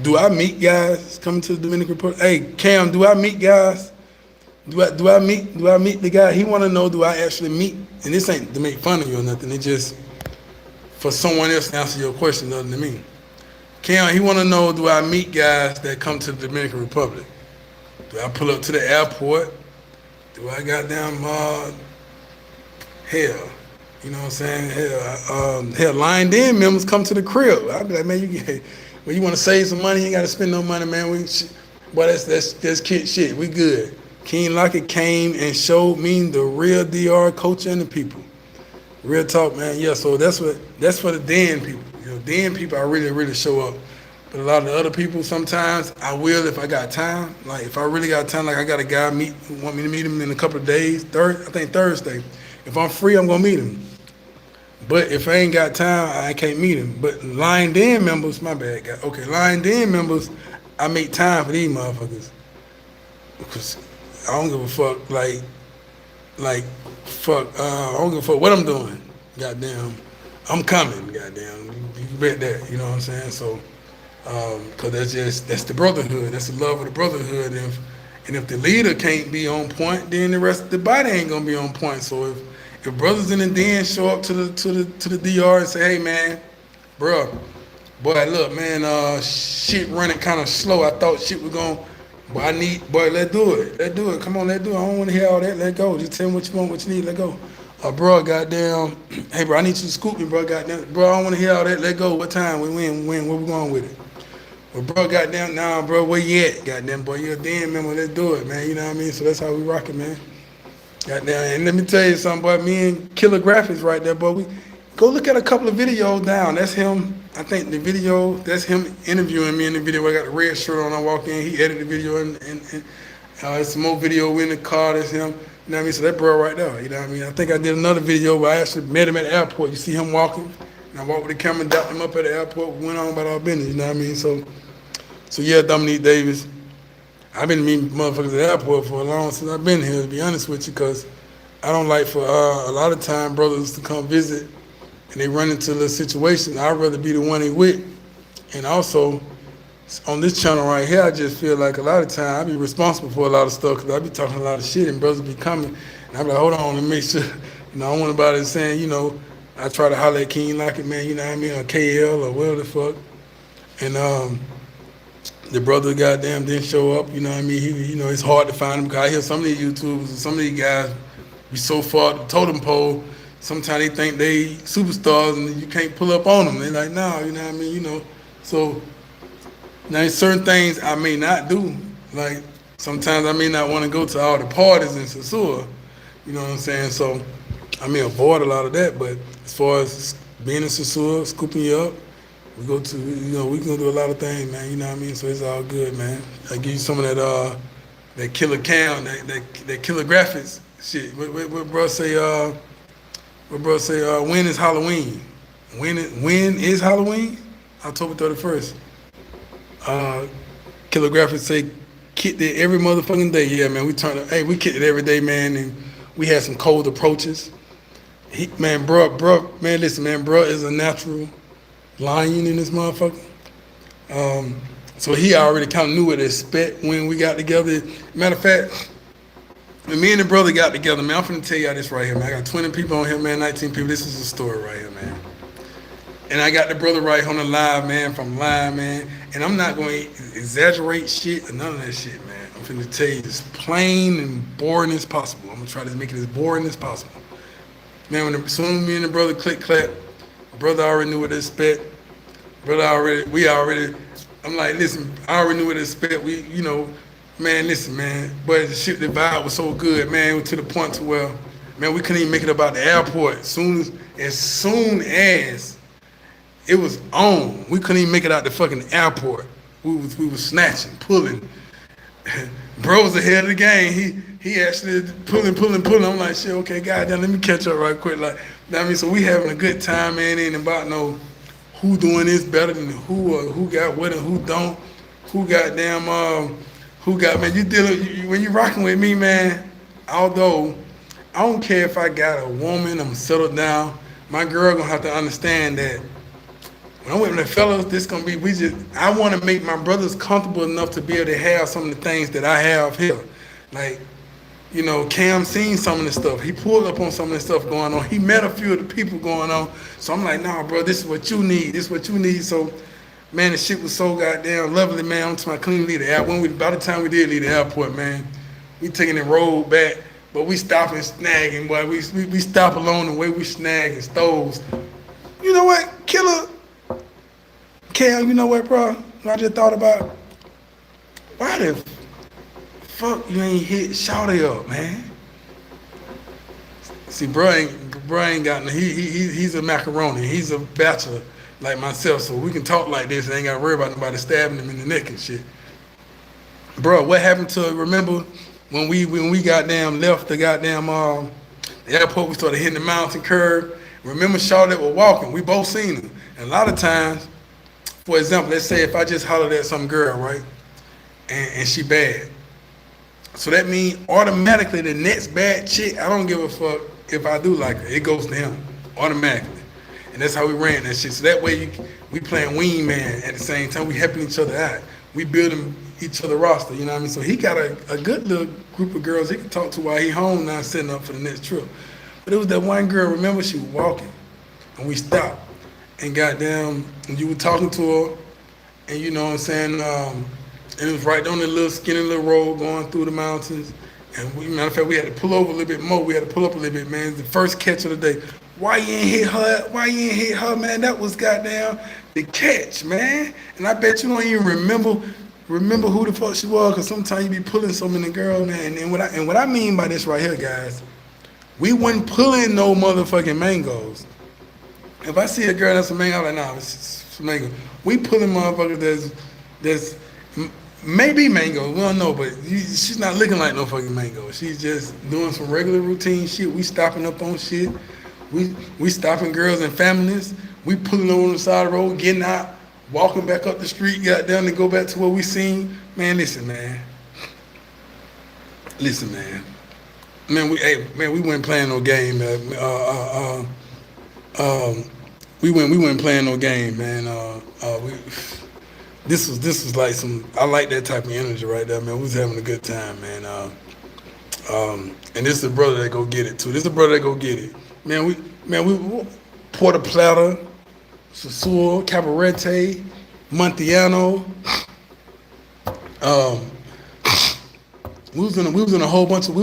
Do I meet guys coming to the Dominican Republic? Hey, Cam, do I meet guys? Do I meet the guy? He want to know, do I actually meet? And this ain't to make fun of you or nothing. It's just for someone else to answer your question other than me. Cam, he want to know, do I meet guys that come to the Dominican Republic? Do I pull up to the airport? Do I goddamn hell? You know what I'm saying? Hell, Lion Den members come to the crib. I be like, man, you want to save some money, you ain't got to spend no money, man. Boy, that's kid shit. We good. King Lockett came and showed me the real DR culture and the people. Real talk, man. Yeah, so that's for the Den people. You know, Den people, I really show up. But a lot of the other people, sometimes I will if I got time. Like if I really got time, like I got a guy want me to meet him in a couple of days. I think Thursday. If I'm free, I'm gonna meet him. But if I ain't got time, I can't meet him. But Lion Den members, my bad, guy. Okay, Lion Den members, I make time for these motherfuckers because I don't give a fuck. I don't give a fuck what I'm doing. Goddamn, I'm coming. Goddamn, you bet that. You know what I'm saying? So, cause that's the brotherhood. That's the love of the brotherhood. And if the leader can't be on point, then the rest of the body ain't gonna be on point. So if brothers in the den show up to the DR and say, hey man, bro, boy, look, man, shit running kind of slow. I thought shit was going, but let's do it. Let's do it. Come on, let's do it. I don't want to hear all that. Let go. Just tell me what you want, what you need. Let go. Bro, goddamn, hey, bro, I need you to scoop me, bro, goddamn. Bro, I don't want to hear all that. Let go. What time? When? Where we going with it? Well, bro, goddamn, nah, bro, where you at? Goddamn, boy, you're a damn member. Let's do it, man. You know what I mean? So that's how we rock it, man. Goddamn, and let me tell you something, boy. Me and Killer Graphics right there, boy. We go look at a couple of videos down. That's him. I think the video. That's him interviewing me in the video. I got the red shirt on. I walk in. He edited the video, and some more video in the car. That's him. You know what I mean? So that bro right there. You know what I mean? I think I did another video where I actually met him at the airport. You see him walking, and I walked with the camera, dapped him up at the airport. We went on about our business. You know what I mean? So yeah, Dominique Davis. I've been meeting motherfuckers at the airport for a long since I've been here, to be honest with you, because I don't like for a lot of time brothers to come visit and they run into the situation. I'd rather be the one they with. And also, on this channel right here, I just feel like a lot of time I be responsible for a lot of stuff because I be talking a lot of shit and brothers be coming. And I be like, hold on, let me make sure. I don't want nobody saying, I try to holler at King like it, man, you know what I mean, or KL or whatever the fuck. And the brother goddamn didn't show up, you know what I mean? It's hard to find him because I hear some of these YouTubers and some of these guys be so far up the totem pole, sometimes they think they superstars and you can't pull up on them. They're like, no, you know what I mean? So now there's certain things I may not do. Like sometimes I may not want to go to all the parties in Sosua, you know what I'm saying? So I may avoid a lot of that, but as far as being in Sosua, scooping you up, we go to, we can do a lot of things, man, you know what I mean? So it's all good, man. I give you some of that killer cam, that killer graphics shit. What bro say, when is Halloween? When is Halloween? October 31st. Killer graphics say, kicked it every motherfucking day. Yeah, man, we kicked it every day, man, and we had some cold approaches. Listen, man, bro is a natural lion in this motherfucker. So he already kind of knew what to expect when we got together. Matter of fact, when me and the brother got together, man, I'm finna tell y'all this right here, man. I got 20 people on here, man, 19 people. This is a story right here, man. And I got the brother right on the live, man, from live, man. And I'm not going to exaggerate shit or none of that shit, man. I'm finna tell you as plain and boring as possible. I'm gonna try to make it as boring as possible. Man, as soon as me and the brother click clap, brother already knew what to expect. I'm like, listen, I already knew what to expect. Man, listen, man. But the vibe was so good, man, to the point to where, man, we couldn't even make it up out the airport. As soon as it was on, we couldn't even make it out the fucking airport. We was snatching, pulling. Bro was ahead of the game. He actually pulling. I'm like, shit, okay, goddamn, let me catch up right quick. Like, I mean, so we having a good time, man. Ain't about no who doing this better than who, or who got what and who don't. Who got, man, when you rocking with me, man, although I don't care if I got a woman, I'm settled down, my girl gonna have to understand that when I'm with the fellas, this gonna be, I wanna make my brothers comfortable enough to be able to have some of the things that I have here. Like, Cam seen some of the stuff. He pulled up on some of the stuff going on. He met a few of the people going on. So I'm like, nah, bro, this is what you need. So, man, the shit was so goddamn lovely, man. I'm talking about clean leave the airport. By the time we did leave the airport, man, we taking the road back, but we stopping snagging, boy. We stop along the way we snagging stoves. You know what, Killer? Cam, you know what, bro? I just thought about, why the fuck you ain't hit Shawty up, man? See, bro ain't got no, he's a macaroni. He's a bachelor like myself, so we can talk like this and ain't gotta worry about nobody stabbing him in the neck and shit. Bro, what happened to, remember when we goddamn left the goddamn the airport, we started hitting the mountain curve. Remember Shawty was walking, we both seen him. And a lot of times, for example, let's say if I just hollered at some girl, right? And she bad. So that means automatically the next bad chick, I don't give a fuck if I do like her. It goes to him automatically. And that's how we ran that shit. So that way we playing wingman at the same time. We helping each other out. We building each other roster, you know what I mean? So he got a good little group of girls he can talk to while he home now setting up for the next trip. But it was that one girl, remember, she was walking. And we stopped. And goddamn, and you were talking to her. And you know what I'm saying? And it was right on the little skinny little road going through the mountains. And matter of fact, we had to pull over a little bit more. We had to pull up a little bit, man. It's the first catch of the day. Why you ain't hit her? Why you ain't hit her, man? That was goddamn the catch, man. And I bet you don't even remember remember who the fuck she was, cause sometimes you be pulling so many girls, man. And what I mean by this right here, guys, we wasn't pulling no motherfucking mangoes. If I see a girl that's a mango, I'm like, nah, it's a mango. We pulling motherfuckers that's maybe mango. We don't know, but she's not looking like no fucking mango. She's just doing some regular routine shit. We stopping up on shit. We stopping girls and families. We pulling over on the side of the road, getting out, walking back up the street, got down to go back to what we seen. Man, listen, man. Listen, man. Man, we weren't playing no game, man. We weren't playing no game, man. This was like some. I like that type of energy right there, man. We was having a good time, man. And this is a brother that go get it too. This is a brother that go get it, man. We Puerto, Plata, Sosua, Cabarete, Montiano. Um, we was in a whole bunch of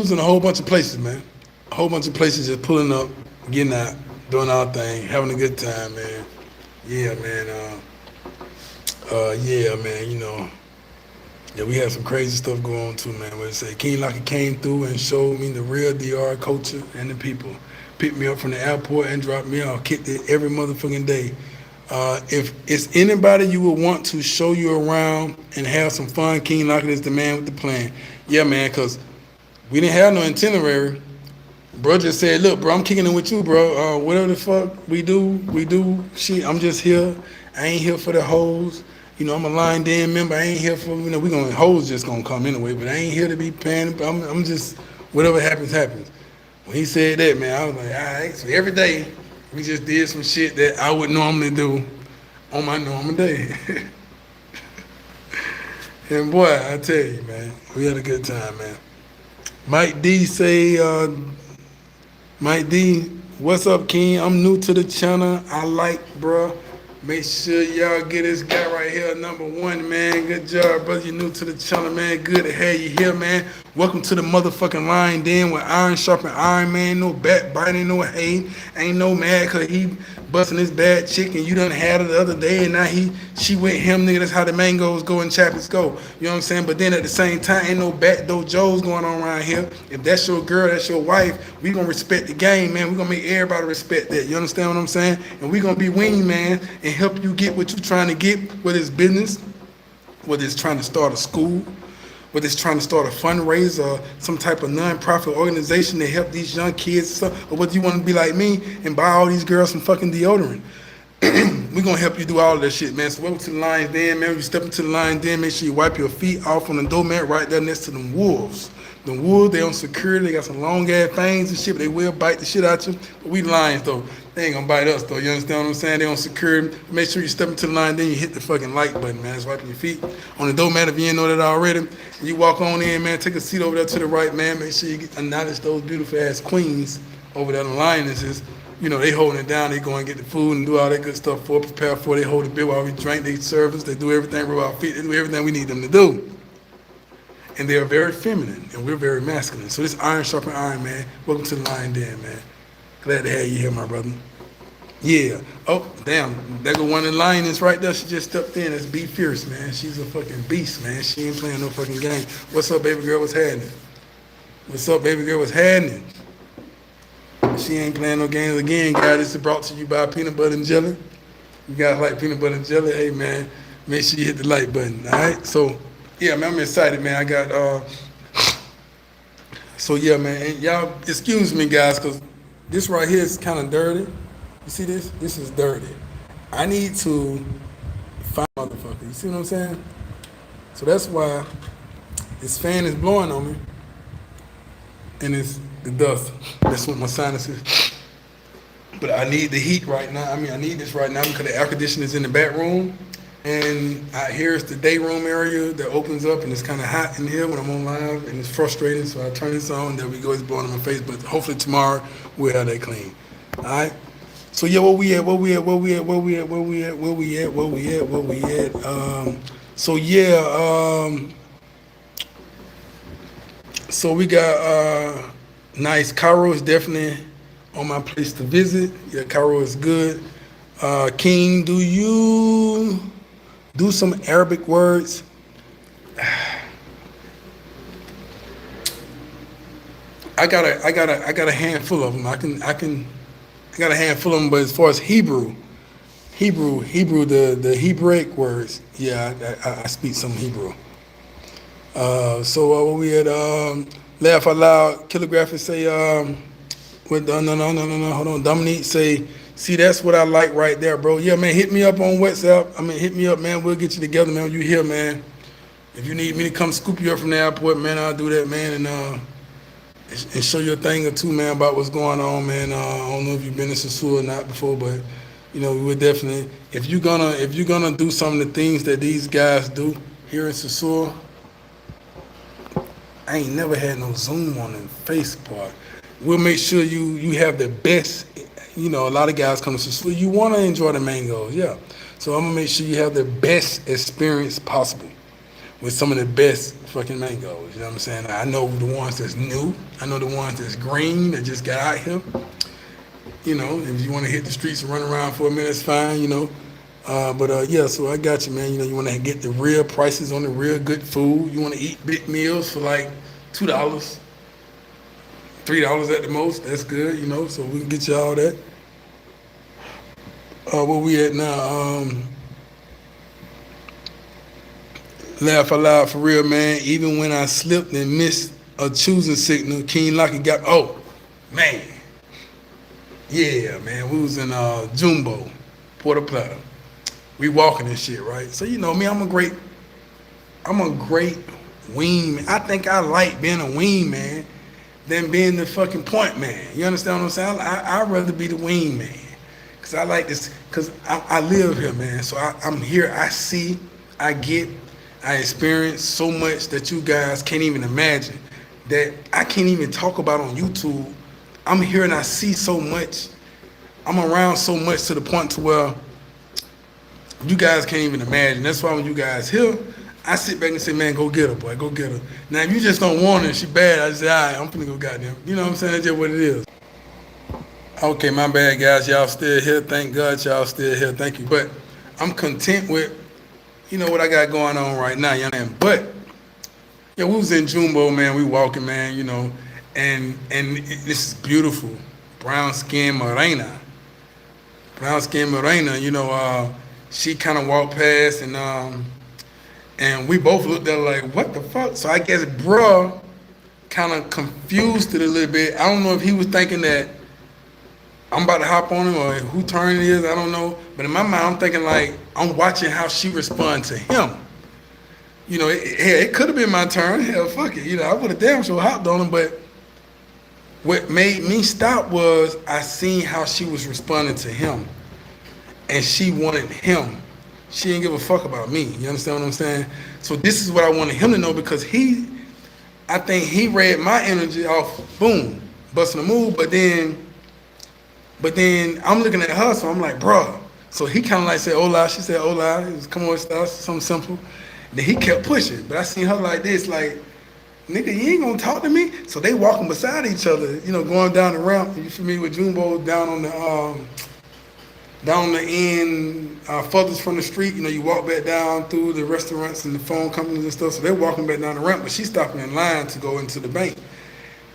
places, man. A whole bunch of places just pulling up, getting out, doing our thing, having a good time, man. Yeah, man. Yeah, man. Yeah, we had some crazy stuff going on too, man. Where they say King Locker came through and showed me the real DR culture and the people. Picked me up from the airport and dropped me off. Kicked it every motherfucking day. If it's anybody you would want to show you around and have some fun, King Locker is the man with the plan. Yeah, man, because we didn't have no itinerary. Bro just said, look, bro, I'm kicking it with you, bro. Whatever the fuck we do. Shit, I'm just here. I ain't here for the hoes. I'm a line den member. I ain't here for, hoes just gonna come anyway, but I ain't here to be paying. I'm just, whatever happens, happens. When he said that, man, I was like, all right. So every day, we just did some shit that I would normally do on my normal day. And boy, I tell you, man, we had a good time, man. Mike D say, Mike D, what's up, King? I'm new to the channel. I like, bruh. Make sure y'all get this guy right here, number one, man. Good job, brother. You're new to the channel, man. Good to have you here, man. Welcome to the motherfucking line den with iron sharpen iron, man. No backbiting, no hate. Ain't no mad because he busting his bad chick and you done had it the other day and now she with him, nigga. That's how the mangoes go and chappies go. You know what I'm saying? But then at the same time, ain't no backdoor Joes going on around here. If that's your girl, that's your wife, we gonna respect the game, man. We gonna make everybody respect that. You understand what I'm saying? And we gonna be wing, man, and help you get what you trying to get, whether it's business, whether it's trying to start a school, whether it's trying to start a fundraiser, some type of non-profit organization to help these young kids, or whether you want to be like me and buy all these girls some fucking deodorant. We're going to help you do all of that shit, man. So welcome to the Lions Den, man. When you step into the Lions Den, make sure you wipe your feet off on the doormat right there next to them wolves. The wolves, they on security, they got some long-ass fangs and shit, but they will bite the shit out you. But we lions, though. They ain't gonna bite us, though. You understand what I'm saying? They on security. Make sure you step into the line, then you hit the fucking like button, man. That's wiping your feet on the doormat if you ain't know that already. You walk on in, man. Take a seat over there to the right, man. Make sure you acknowledge those beautiful-ass queens over there, the lionesses. They holding it down. They go and get the food and do all that good stuff for, prepare for. They hold the bill while we drink. They serve us. They do everything with our feet. They do everything we need them to do. And they are very feminine, and we're very masculine. So this iron sharpen iron, man. Welcome to the Lion Den, man. Glad to have you here, my brother. Yeah. Oh, damn. There go one of the lioness right there. She just stepped in. That's B Fierce, man. She's a fucking beast, man. She ain't playing no fucking game. What's up, baby girl? What's happening? What's up, baby girl? What's happening? She ain't playing no games again, guys. This is brought to you by Peanut Butter and Jelly. You guys like peanut butter and jelly? Hey, man, make sure you hit the like button, all right? So, yeah, man, I'm excited, man. I got, so yeah, man, and y'all excuse me, guys, because this right here is kind of dirty. You see this? This is dirty. I need to find motherfucker. You see what I'm saying? So that's why this fan is blowing on me, and it's the dust. That's what my sinus is. But I need the heat right now. I mean, I need this right now because the air conditioner is in the back room. And out here is the day room area that opens up, and it's kind of hot in here when I'm on live, and it's frustrating. So I turn this on, and there we go. It's blowing on my face. But hopefully tomorrow we'll have that clean. All right. So yeah, where we at? So yeah, so we got nice. Cairo is definitely on my place to visit. Yeah, Cairo is good. King, do you do some Arabic words? I got a handful of them. I got a handful of them. But as far as Hebrew, the Hebraic words, yeah, I speak some Hebrew. So when we had laugh out loud, Killigraph say with no, hold on, Dominique say, see, that's what I like right there, bro. Yeah, man, hit me up on WhatsApp. I mean, hit me up, man. We'll get you together, man. When you here, man. If you need me to come scoop you up from the airport, man, I'll do that, man, and show you a thing or two, man, about what's going on, man. I don't know if you've been to Sosua or not before, but we would definitely. If you're gonna do some of the things that these guys do here in Sosua, I ain't never had no Zoom on the face part. We'll make sure you have the best. A lot of guys come to Sosua. You want to enjoy the mangoes, yeah. So I'm gonna make sure you have the best experience possible with some of the best fucking mangoes. You know what I'm saying? I know the ones that's new. I know the ones that's green that just got out here. If you want to hit the streets and run around for a minute, it's fine. But yeah, so I got you, man. You want to get the real prices on the real good food. You want to eat big meals for like $2, $3 at the most. That's good, so we can get you all that. Where we at now? Laugh aloud for real, man. Even when I slipped and missed a choosing signal, King Locky got. Oh, man. Yeah, man. We was in Jumbo, Puerto Plata. We walking and shit, right? So me, I'm a great wing man. I think I like being a wing man than being the fucking point man. You understand what I'm saying? I'd rather be the wing man. Cause I like this, cause I live here, man. So I'm here, I see, I get, I experience so much that you guys can't even imagine, that I can't even talk about on YouTube. I'm here and I see so much. I'm around so much to the point to where you guys can't even imagine. That's why when you guys here, I sit back and say, man, go get her, boy, go get her. Now, if you just don't want her, she bad, I say, all right, I'm finna go goddamn. You know what I'm saying? That's just what it is. Okay, my bad, guys. Y'all still here. Thank God y'all still here. Thank you. But I'm content with, what I got going on right now, you know. But, yeah, we was in Jumbo, man. We walking, man, and this is beautiful. Brown skin morena. She kind of walked past, and we both looked at her like, what the fuck? So I guess bruh kind of confused it a little bit. I don't know if he was thinking that I'm about to hop on him or who turn it is, I don't know. But in my mind, I'm thinking like, I'm watching how she responds to him. It could have been my turn. Hell, fuck it. I would have damn sure hopped on him. But what made me stop was I seen how she was responding to him. And she wanted him. She didn't give a fuck about me. You understand what I'm saying? So this is what I wanted him to know, because I think he read my energy off, boom, busting a move, but then I'm looking at her, so I'm like, bruh. So he kind of like said, hola. She said, hola. It was, come on, stuff, something simple. Then he kept pushing, but I seen her like this, like, nigga, you ain't gonna talk to me? So they walking beside each other, going down the ramp. You familiar with Jumbo, down on the end, furthest from the street. You walk back down through the restaurants and the phone companies and stuff. So they're walking back down the ramp, but she's stopping in line to go into the bank.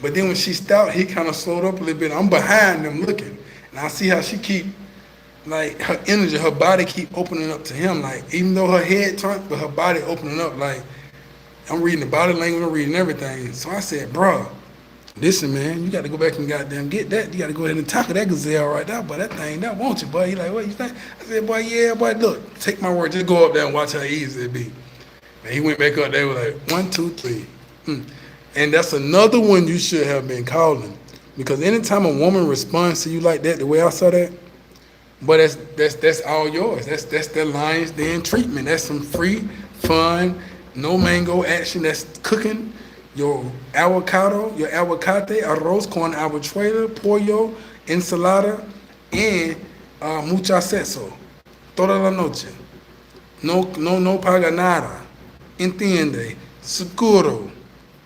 But then when she stopped, he kind of slowed up a little bit. I'm behind them looking. And I see how she keep, like, her energy, her body keep opening up to him. Like, even though her head turned, but her body opening up. Like, I'm reading the body language, I'm reading everything. So I said, bruh, listen, man, you got to go back and goddamn get that. You got to go ahead and tackle that gazelle right there, boy. That thing, that won't you, boy? He like, what you think? I said, boy, yeah, boy, look, take my word. Just go up there and watch how easy it be. And he went back up there with like, 1, 2, 3. And that's another one you should have been calling. Because anytime a woman responds to you like that, the way I saw that, but that's all yours. That's the lion's den treatment. That's some free, fun, no mango action. That's cooking your avocado, your aguacate, arroz con habichuela, pollo, ensalada, and mucha sexo. Toda la noche. No paga nada. Entiende? Seguro.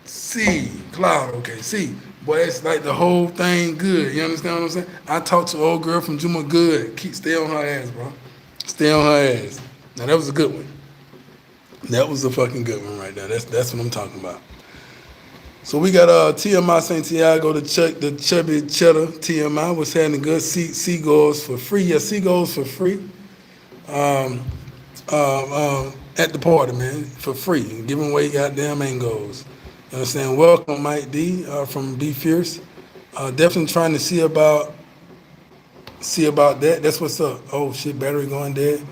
Sí, claro, okay, sí. Boy, it's like the whole thing good. You understand what I'm saying? I talked to an old girl from Juma good. Stay on her ass, bro. Stay on her ass. Now, that was a good one. That was a fucking good one right there. That's what I'm talking about. So we got TMI Santiago, the chubby cheddar TMI was having good seagulls for free. Yeah, seagulls for free. Um, at the party, man, for free, giving away goddamn mangoes. You understand? Welcome, Mike D from Be Fierce. Definitely trying to see about that. That's what's up. Oh shit, battery going dead.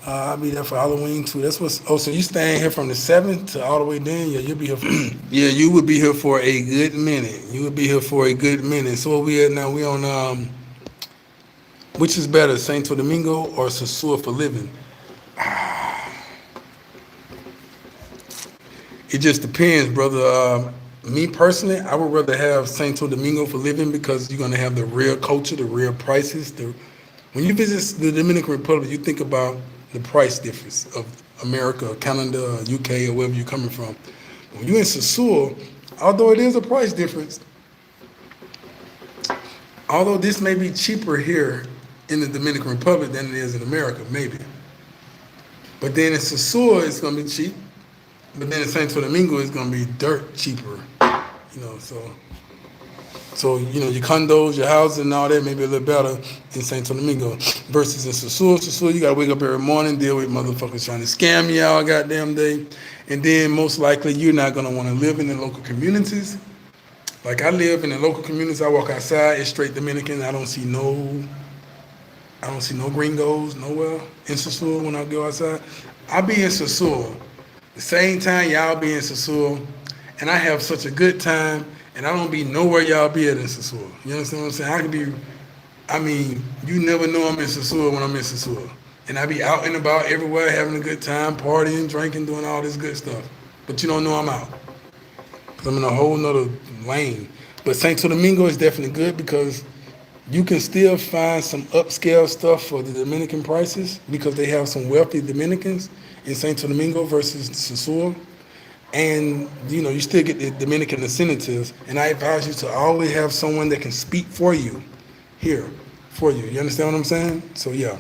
I'll be there for Halloween too. That's what's. Oh, so you staying here from the 7th to all the way down? Yeah, you'll be here. Yeah, you would be here for a good minute. You would be here for a good minute. So where we at now? We on which is better, Santo Domingo or Sosua for living? It just depends, brother. Me personally, I would rather have Santo Domingo for living because you're gonna have the real culture, the real prices. When you visit the Dominican Republic, you think about the price difference of America, Canada, UK, or wherever you're coming from. When you're in Sosua, although it is a price difference, although this may be cheaper here in the Dominican Republic than it is in America, maybe. But then in Sosua, it's gonna be cheap. But then in Santo Domingo, it's gonna be dirt cheaper. So your condos, your houses, and all that may be a little better in Santo Domingo versus in Sosua. Sosua, you gotta wake up every morning, deal with motherfuckers trying to scam you all goddamn day, and then most likely you're not gonna want to live in the local communities. Like I live in the local communities. I walk outside, it's straight Dominican. I don't see no gringos nowhere in Sosua when I go outside. I be in Sosua the same time y'all be in Sosua, and I have such a good time, and I don't be nowhere y'all be at in Sosua. You understand what I'm saying? You never know I'm in Sosua when I'm in Sosua. And I be out and about everywhere having a good time, partying, drinking, doing all this good stuff. But you don't know I'm out. Because I'm in a whole nother lane. But Santo Domingo is definitely good because you can still find some upscale stuff for the Dominican prices because they have some wealthy Dominicans in Santo Domingo versus Sosua. And, you still get the Dominican incentives. And I advise you to always have someone that can speak for you here, for you. You understand what I'm saying? So, yeah.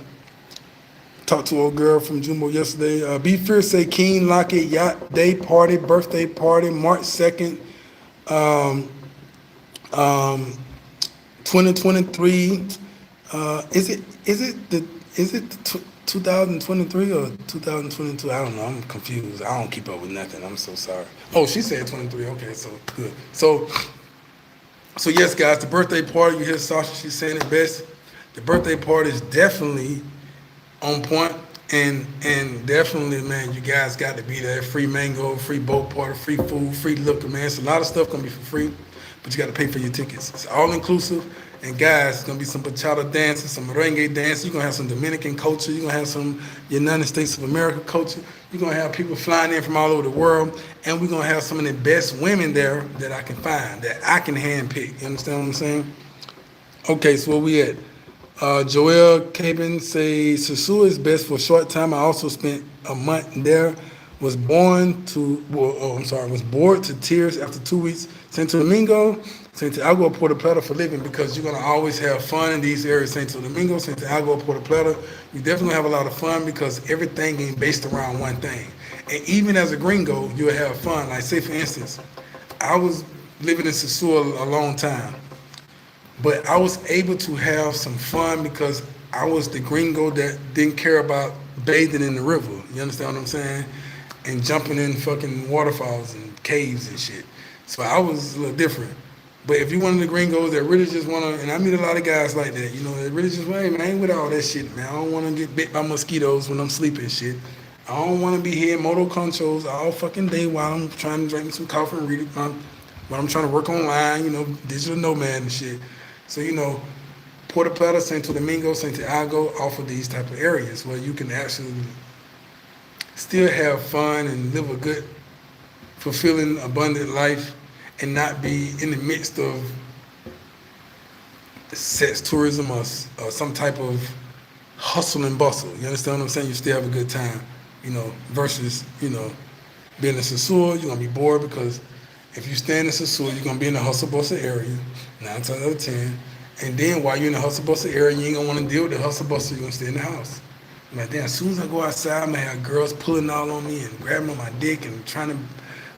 Talked to an old girl from Jumbo yesterday. Be Fierce say Keen Lockett Yacht Day Party, Birthday Party, March 2nd, 2023. Is it 2023 or 2022? I don't know. I'm confused. I don't keep up with nothing. I'm so sorry. Oh, she said 23. Okay, so good. So yes, guys, the birthday party. You hear Sasha? She's saying it best. The birthday party is definitely on point, and definitely, man, you guys got to be there. Free mango, free boat party, free food, free liquor, man. It's a lot of stuff gonna be for free, but you got to pay for your tickets. It's all inclusive. And guys, it's gonna be some bachata dances, some merengue dances. You're gonna have some Dominican culture. You're gonna have some United States of America culture. You're gonna have people flying in from all over the world, and we're gonna have some of the best women there that I can find, that I can handpick. You understand what I'm saying? Okay, so where we at? Joel Cabin say Sosua is best for a short time. I also spent a month there. Was bored to tears after 2 weeks. Santo Domingo, Santiago, Puerto Plata for living because you're gonna always have fun in these areas. Santo Domingo, Santiago, Puerto Plata, you definitely have a lot of fun because everything ain't based around one thing. And even as a gringo, you'll have fun. Like say for instance, I was living in Sosua a long time. But I was able to have some fun because I was the gringo that didn't care about bathing in the river. You understand what I'm saying? And jumping in fucking waterfalls and caves and shit. So I was a little different. But if you're one of the gringos that really just want to, and I meet a lot of guys like that, that really just, hey man, I ain't with all that shit, man. I don't want to get bit by mosquitoes when I'm sleeping and shit. I don't want to be here in moto conchos all fucking day while I'm trying to drink some coffee and read it, while I'm trying to work online, digital nomad and shit. So, Puerto Plata, Santo Domingo, Santiago offer these type of areas where you can actually still have fun and live a good, fulfilling, abundant life and not be in the midst of sex tourism or some type of hustle and bustle. You understand what I'm saying? You still have a good time, versus, being in Sosua, you're going to be bored because if you stay in the Sosua, you're going to be in the hustle bustle area, 9 times out of 10. And then while you're in the hustle bustle area, you ain't going to want to deal with the hustle bustle, you're going to stay in the house. I'm like, damn, as soon as I go outside, I'm going to have girls pulling all on me and grabbing on my dick and trying to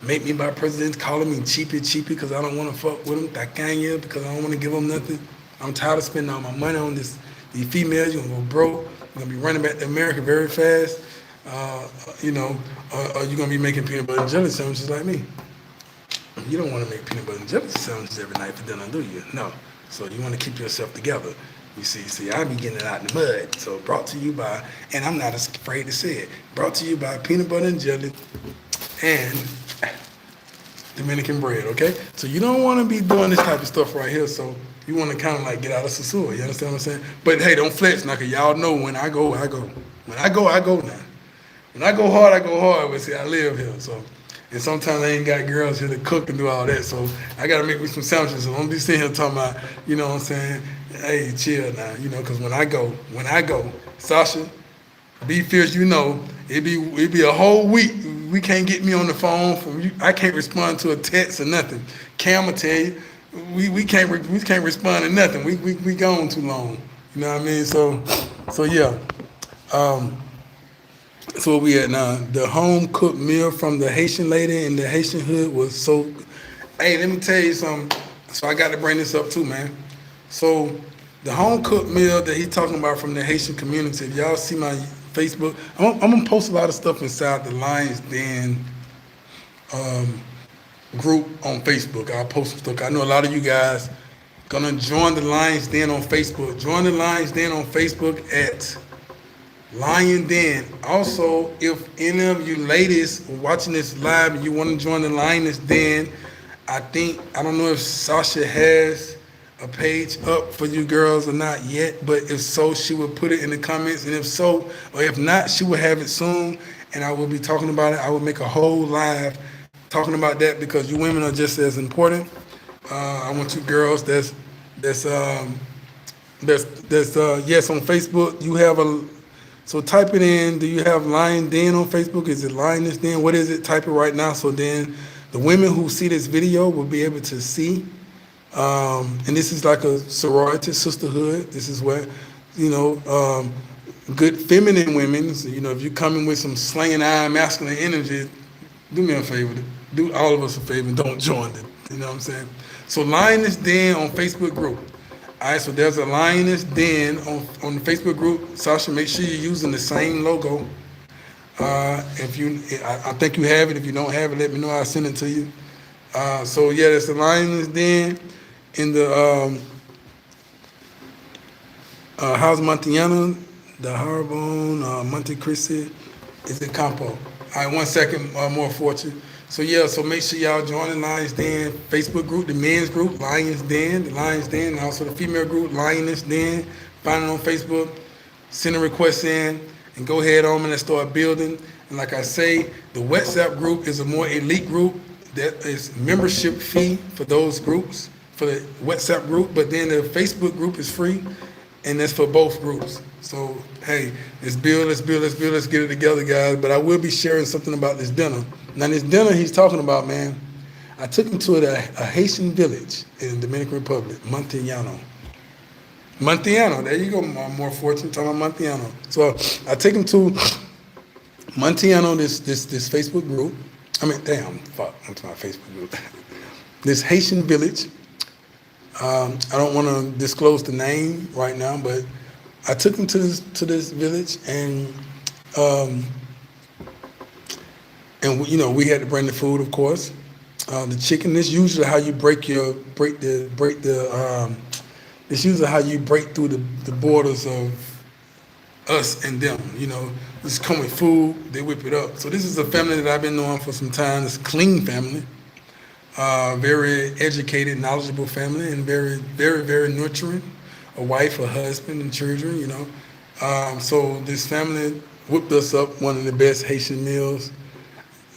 make me by presidents calling me cheapy because I don't want to fuck with them, tacaña, because I don't want to give them nothing. I'm tired of spending all my money on these females. You're going to go broke. You're going to be running back to America very fast. Or you're going to be making peanut butter and jelly sandwiches like me. You don't want to make peanut butter and jelly sandwiches every night for dinner, do you? No. So you want to keep yourself together. You see, I be getting it out in the mud. So brought to you by, and I'm not afraid to say it, brought to you by peanut butter and jelly and Dominican bread, okay? So you don't want to be doing this type of stuff right here. So you want to kind of like get out of Sosua. You understand what I'm saying? But hey, don't flex now, because y'all know when I go, I go. When I go now. When I go hard, I go hard. But see, I live here, so. And sometimes I ain't got girls here to cook and do all that, so I got to make me some sandwiches. So don't be sitting here talking about, you know what I'm saying, hey, chill now, because when I go, Sasha, be fierce, it be a whole week. We can't get me on the phone from you. I can't respond to a text or nothing. Cam will tell you, we can't respond to nothing. We gone too long. You know what I mean? So yeah. So where we at now? The home cooked meal from the Haitian lady in the Haitian hood was so. Hey, let me tell you something. So I got to bring this up too, man. So the home cooked meal that he's talking about from the Haitian community. If y'all see my Facebook, I'm gonna post a lot of stuff inside the Lions Den group on Facebook. I'll post some stuff. I know a lot of you guys gonna join the Lions Den on Facebook. Join the Lions Den on Facebook at Lion Den. Also, if any of you ladies watching this live and you want to join the Lioness Den, I don't know if Sasha has a page up for you girls or not yet, but if so, she will put it in the comments, and if so, or if not, she will have it soon, and I will be talking about it. I will make a whole live talking about that, because you women are just as important. I want you girls that's yes on Facebook. You have so type it in. Do you have Lion Den on Facebook? Is it Lioness Den? What is it? Type it right now, so then the women who see this video will be able to see. And this is like a sorority, sisterhood. This is where, good feminine women. So, if you're coming with some slanging iron masculine energy, do me a favor. Do all of us a favor and don't join it. You know what I'm saying? So Lioness Den on Facebook group. All right, so there's a Lioness Den on the Facebook group. Sasha, make sure you're using the same logo. I think you have it. If you don't have it, let me know. I'll send it to you. So yeah, there's the Lioness Den in the House Montiana, the Harbon, Monte Cristi. Is it Campo? All right, 1 second, more fortune. So yeah, so make sure y'all join the Lions Den Facebook group, the men's group, Lions Den, the Lions Den, and also the female group, Lioness Den. Find it on Facebook, send a request in, and go ahead on and let's start building. And like I say, the WhatsApp group is a more elite group. That is membership fee for those groups, for the WhatsApp group, but then the Facebook group is free, and that's for both groups. So hey, let's build, let's get it together, guys. But I will be sharing something about this dinner. Now this dinner he's talking about, man, I took him to a Haitian village in the Dominican Republic, Montiano, there you go, more fortune, talking about Montiano. So I take him to Montiano, this Facebook group. I'm to my Facebook group. This Haitian village. I don't want to disclose the name right now, but I took him to this village, and we had to bring the food, of course. The chicken. This usually how you break through the borders of us and them. Just come with food, they whip it up. So this is a family that I've been knowing for some time. It's a clean family, very educated, knowledgeable family, and very, very, very nurturing. A wife, a husband, and children. So this family whipped us up one of the best Haitian meals.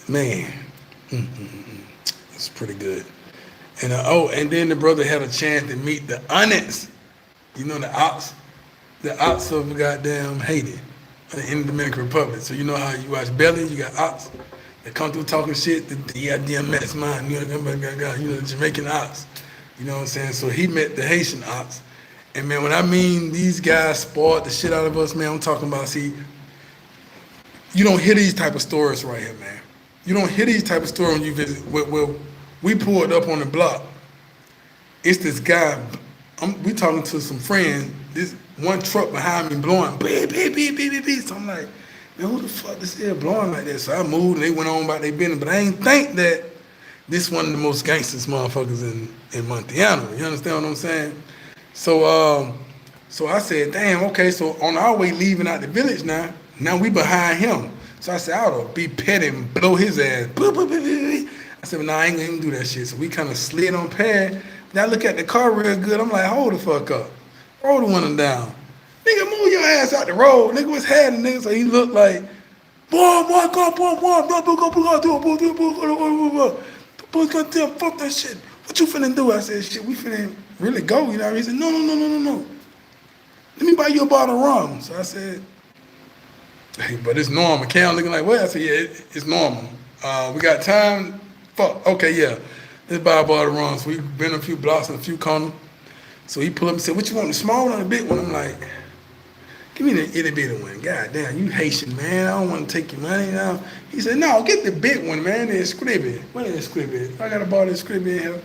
Man, it's pretty good. And and then the brother had a chance to meet the onyx. The ox of goddamn Haiti in the Dominican Republic. So you know how you watch Belly, you got ox that come through talking shit. The DMX man, the Jamaican ox. You know what I'm saying? So he met the Haitian ox. And man, when I mean these guys spoiled the shit out of us, man, I'm talking about, see, you don't hear these type of stories right here, man. You don't hear these type of stories when you visit. Well, we pulled up on the block. It's this guy. We talking to some friends. This one truck behind me blowing, beep, beep, beep, beep, beep, beep. So I'm like, man, who the fuck this is blowing like that? So I moved and they went on about their business. But I ain't think that this one of the most gangsters motherfuckers in Montana. You understand what I'm saying? So I said, damn, okay, so on our way leaving out the village now we behind him. So I said, I ought to be petty and blow his ass. I said, well, nah, I ain't gonna even do that shit. So we kind of slid on past. Now I look at the car real good. I'm like, hold the fuck up. Roll the window down. Nigga, move your ass out the road. Nigga, what's happening, nigga? So he looked like, boy, fuck that shit. What you finna do? I said, shit, we finna really go, you know what I mean? He said, no. Let me buy you a bottle of rum. So I said, hey, but it's normal. Cam looking like, well, I said, yeah, it's normal. We got time? Fuck, okay, yeah. Let's buy a bottle of rum. So we been a few blocks and a few corners. So he pulled up and said, what you want, the small one or the big one? I'm like, give me the itty bitty one. God damn, you Haitian, man. I don't want to take your money now. He said, no, get the big one, man. It's scribby. What is scribby? I got a bottle of scribby in here.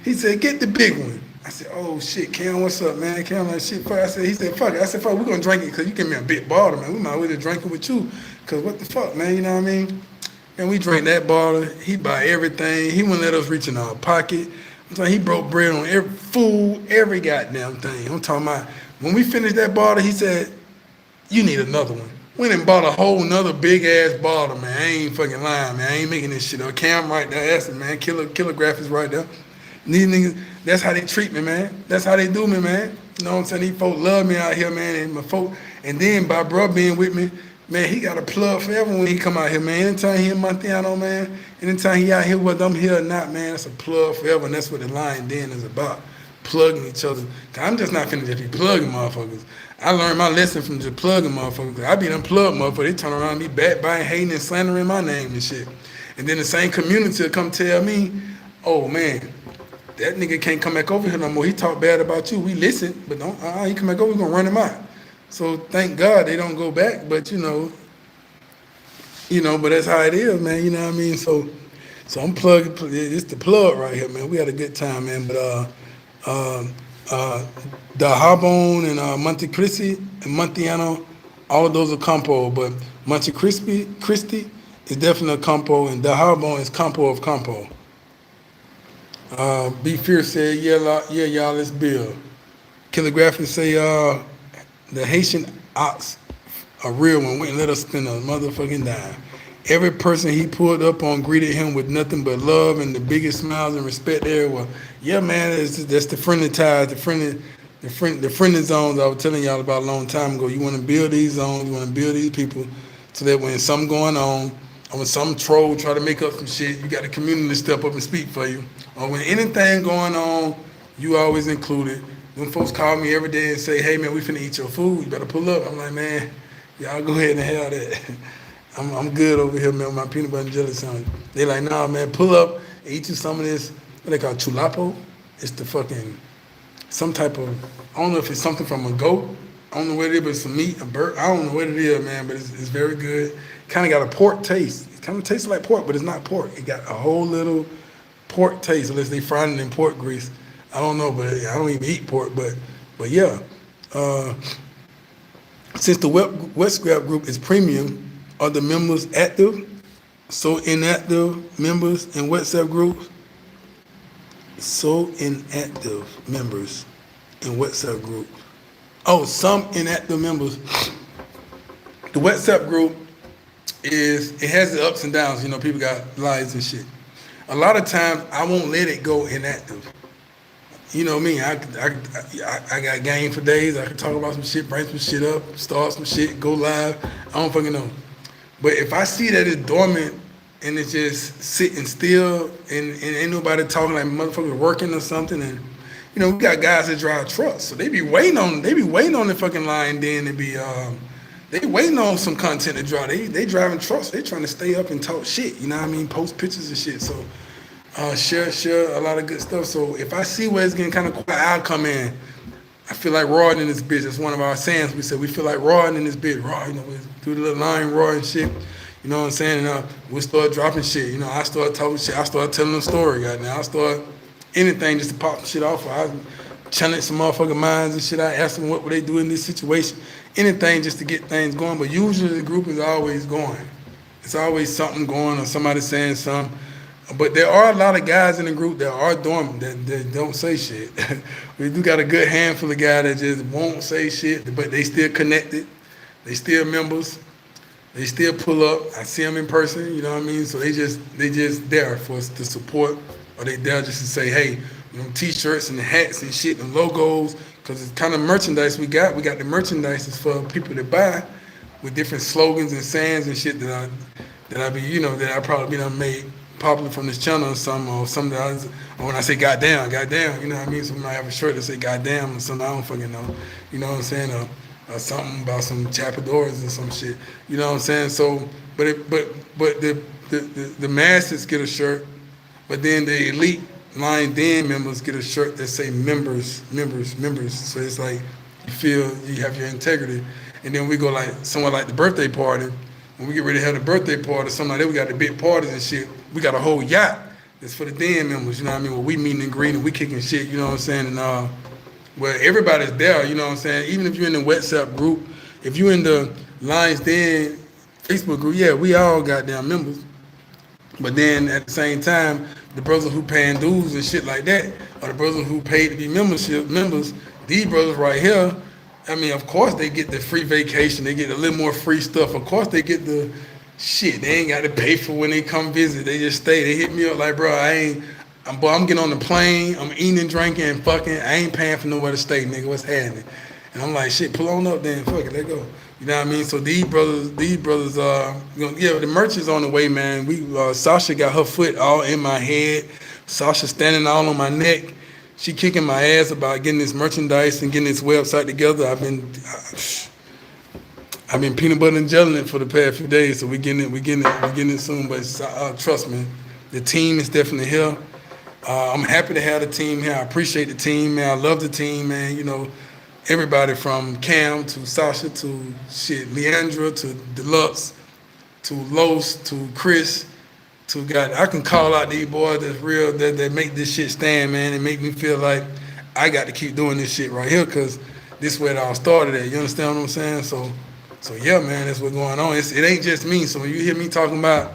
He said, get the big one. I said, oh shit, Cam, what's up, man? Cam, like shit, fuck. He said, fuck it. I said, fuck, we're gonna drink it because you give me a big bottle, man. We might as well drink it with you. Cause what the fuck, man, you know what I mean? And we drank that bottle. He buy everything. He wouldn't let us reach in our pocket. I'm talking, he broke bread on every food, every goddamn thing. I'm talking about, when we finished that bottle, he said, you need another one. Went and bought a whole nother big ass bottle, man. I ain't fucking lying, man. I ain't making this shit up. Cam right there, that's it, man. Killer graphics right there. These niggas, that's how they treat me, man. That's how they do me, man. You know what I'm saying? These folks love me out here, man. And my folk, and then by bro being with me, man, he got a plug forever when he come out here, man. Anytime he in Montana, man, anytime he out here, whether I'm here or not, man, that's a plug forever, and that's what the Lion Den is about. Plugging each other. Cause I'm just not finna just be plugging motherfuckers. I learned my lesson from just plugging motherfuckers. I be done plug motherfuckers. They turn around and be backbiting, hating, and slandering my name and shit. And then the same community will come tell me, oh man, that nigga can't come back over here no more. He talk bad about you. We listen, but don't, he come back over, we gonna run him out. So thank God they don't go back, but you know, but that's how it is, man, you know what I mean? So I'm plugging, it's the plug right here, man. We had a good time, man, but the Harbon and Monte Cristi and Montiano, all of those are compo, but Monte Cristi is definitely a compo, and the Harbon is compo of compo. Be Fierce said, yeah, y'all, let's build. Killer Graphics say, the Haitian ox, a real one, went and let us spend a motherfucking dime. Every person he pulled up on greeted him with nothing but love and the biggest smiles and respect there. Well, yeah, man, that's the friendly ties, the friendly zones I was telling y'all about a long time ago. You want to build these zones, you want to build these people, so that when something going on, or when some troll try to make up some shit, you got the community to step up and speak for you. Or when anything going on, you always included. When folks call me every day and say, hey man, we finna eat your food, you better pull up. I'm like, man, y'all go ahead and have that. I'm good over here, man, with my peanut butter and jelly sandwich. They like, nah, man, pull up and eat you some of this, what they call chulapo. It's the fucking, some type of, I don't know if it's something from a goat. I don't know what it is, but it's some meat, a bird. I don't know what it is, man, but it's very good. Kind of got a pork taste. It kind of tastes like pork, but it's not pork. It got a whole little pork taste, unless they fried it in pork grease. I don't know, but I don't even eat pork, but yeah. Since the Wet Scrap Group is premium, are the members active? So inactive members in WhatsApp groups? So inactive members in WhatsApp group. Oh, some inactive members. The WhatsApp group it has the ups and downs. People got lives and shit. A lot of times I won't let it go inactive. You know me, I got game for days. I can talk about some shit, bring some shit up, start some shit, go live. I don't fucking know. But if I see that it's dormant and it's just sitting still and ain't nobody talking, like motherfuckers working or something, and we got guys that drive trucks, so they be waiting on the fucking line then to be they waiting on some content to drop. They driving trucks, they trying to stay up and talk shit, you know what I mean? Post pictures and shit. So share a lot of good stuff. So if I see where it's getting kind of quiet, I'll come in. I feel like Rod in this bitch. That's one of our sayings. We said we feel like Rod in this bitch. Rod, we do the little line Rod and shit. You know what I'm saying? And we start dropping shit. You know, I start talking shit. I start telling them story. Goddamn, I start anything just to pop some shit off. I challenge some motherfucking minds and shit. I ask them what would they do in this situation. Anything just to get things going. But usually the group is always going. It's always something going or somebody saying something. But there are a lot of guys in the group that are dormant, that don't say shit. We do got a good handful of guys that just won't say shit, but they still connected. They still members. They still pull up. I see them in person, you know what I mean? So they just there for us to support, or they there just to say, hey, you know, t-shirts and the hats and shit and logos, because it's kind of merchandise we got. We got the merchandise is for people to buy with different slogans and sayings and shit that I be, you know, that I probably done made popular from this channel or something that I was, or when I say goddamn, you know what I mean? So when I have a shirt that say goddamn or something, I don't fucking know, you know what I'm saying? Or something about some chapadores or some shit, you know what I'm saying? So, but the masses get a shirt, but then the elite Lion Den members get a shirt that say members. So it's like you feel you have your integrity, and then we go like somewhere like the birthday party. When we get ready to have the birthday party, something like that, we got the big parties and shit. We got a whole yacht that's for the Den members, you know what I mean? Where we meeting and greeting, we kicking shit, you know what I'm saying? And where everybody's there, you know what I'm saying? Even if you're in the WhatsApp group, if you're in the Lions Den Facebook group, yeah, we all goddamn members. But then at the same time, the brothers who paying dues and shit like that, or the brothers who paid to be members, these brothers right here, I mean, of course they get the free vacation, they get a little more free stuff. Of course they get the shit. They ain't got to pay for when they come visit. They just stay. They hit me up like, bro, I'm getting on the plane, I'm eating and drinking and fucking, I ain't paying for nowhere to stay, nigga, what's happening? And I'm like, shit, pull on up then, fuck it, let go. You know what I mean? So these brothers, you know, yeah, the merch is on the way, man. Sasha got her foot all in my head. Sasha standing all on my neck. She kicking my ass about getting this merchandise and getting this website together. I've been peanut butter and gelling it for the past few days, so we're getting it soon. But trust me, the team is definitely here. I'm happy to have the team here. I appreciate the team, man. I love the team, man. You know, everybody from Cam to Sasha to shit, Leandra to Deluxe to Los to Chris to God. I can call out these boys that's real, that make this shit stand, man, and make me feel like I got to keep doing this shit right here, because this is where it all started at. You understand what I'm saying? So yeah, man, that's what's going on. It ain't just me. So when you hear me talking about,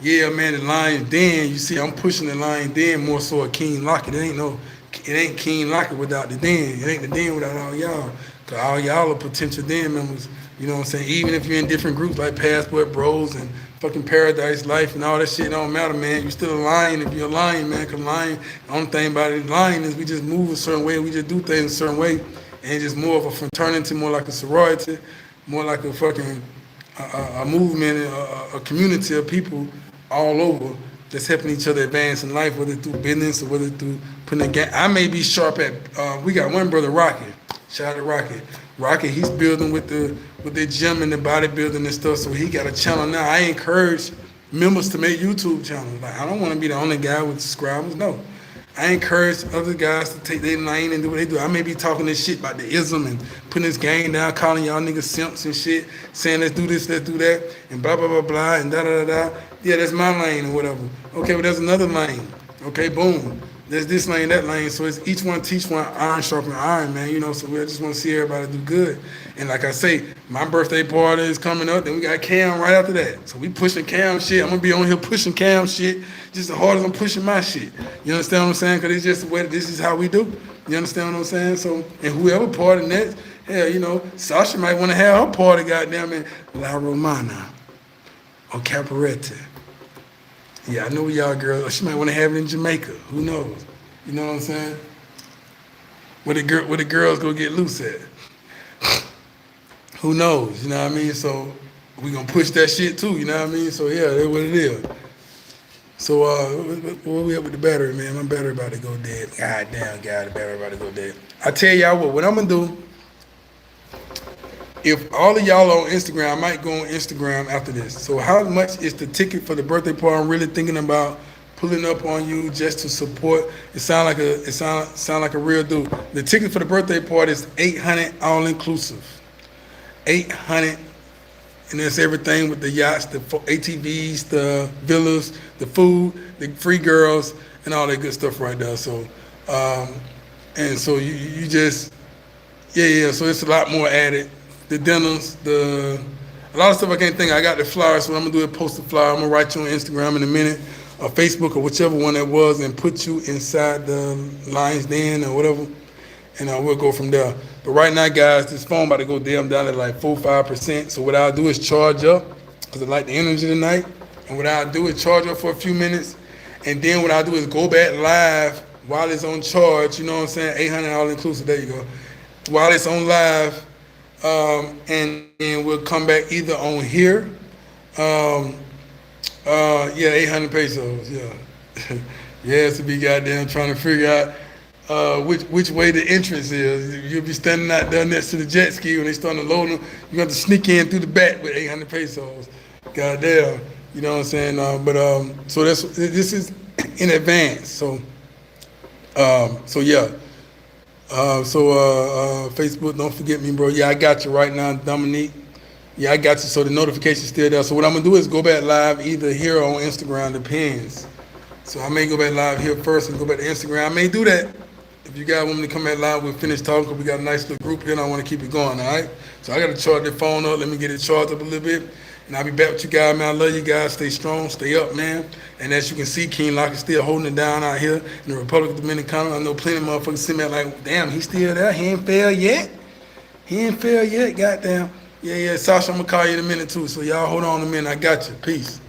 yeah, man, the Lion Den, you see I'm pushing the Lion Den more so a King Lockett. It ain't King Lockett without the Den. It ain't the Den without all y'all. Because all y'all are potential Den members. You know what I'm saying? Even if you're in different groups like Passport Bros and fucking Paradise Life and all that shit, don't matter, man. You still a lion if you're a lion, man. Because lion, the only thing about it, lion is we just move a certain way. We just do things a certain way. And it's just more of a fraternity, more like a sorority, more like a fucking a movement, a community of people all over that's helping each other advance in life, whether through business or whether through putting a game. I may be sharp at, we got one brother, Rocky. Shout out to Rocky. Rocky, he's building with the gym and the bodybuilding and stuff, so he got a channel now. I encourage members to make YouTube channels. Like, I don't want to be the only guy with subscribers, no. I encourage other guys to take their lane and do what they do. I may be talking this shit about the ism and putting this game down, calling y'all niggas simps and shit, saying let's do this, let's do that, and blah, blah, blah, blah, and da-da-da-da. Yeah, that's my lane or whatever. Okay, well, there's another lane. Okay, boom. There's this lane, that lane. So it's each one teach one, iron sharpen iron, man. You know, so we just want to see everybody do good. And like I say, my birthday party is coming up, then we got Cam right after that. So we pushing Cam shit. I'm going to be on here pushing Cam shit just as hard as I'm pushing my shit. You understand what I'm saying? Because it's just the way, this is how we do. You understand what I'm saying? So, and whoever party next, hell, you know, Sasha might want to have her party, goddamn it, La Romana or Caparetta. Yeah, I know y'all girls, she might want to have it in Jamaica. Who knows? You know what I'm saying? Where the girls go get loose at? Who knows? You know what I mean? So we gonna push that shit too, you know what I mean? So yeah, that's what it is. So where we at with the battery, man? My battery about to go dead. God damn, God, the battery about to go dead. I tell y'all what I'm gonna do, if all of y'all on Instagram, I might go on Instagram after this. So how much is the ticket for the birthday party? I'm really thinking about pulling up on you just to support. It sound like a real dude. The ticket for the birthday party is $800 all inclusive. $800 and that's everything with the yachts, the ATVs, the villas, the food, the free girls, and all that good stuff right there. So, and so you just, yeah. So it's a lot more added. The dinners, a lot of stuff I can't think. I got the flyer, so what I'm gonna do is post the flyer. I'm gonna write you on Instagram in a minute, or Facebook, or whichever one that was, and put you inside the Lions Den or whatever, and we'll go from there. But right now, guys, this phone about to go down at like 4-5%. So what I'll do is charge up, because I like the energy tonight. And what I'll do is charge up for a few minutes, and then what I'll do is go back live while it's on charge. You know what I'm saying? 800 all inclusive. There you go. While it's on live, and we'll come back either on here. Yeah, 800 pesos. Yeah, yeah. To be goddamn trying to figure out which way the entrance is. You'll be standing out there next to the jet ski when they start to load them. You got to sneak in through the back with 800 pesos. Goddamn, you know what I'm saying? So this is in advance. So yeah. Facebook, don't forget me, bro. Yeah, I got you right now, Dominique. Yeah, I got you. So the notification's still there. So what I'm gonna do is go back live either here or on Instagram, depends. So I may go back live here first and go back to Instagram. I may do that. If you guys want me to come back live, we'll finish talking. We got a nice little group here, and I want to keep it going. All right. So I got to charge the phone up. Let me get it charged up a little bit, and I'll be back with you guys, man. I love you guys. Stay strong, stay up, man. And as you can see, King Lock is still holding it down out here in the Republic of Dominican. I know plenty of motherfuckers sitting there like, damn, he's still there. He ain't failed yet. He ain't failed yet. Goddamn. Yeah. Sasha, I'm gonna call you in a minute too. So y'all hold on a minute. I got you. Peace.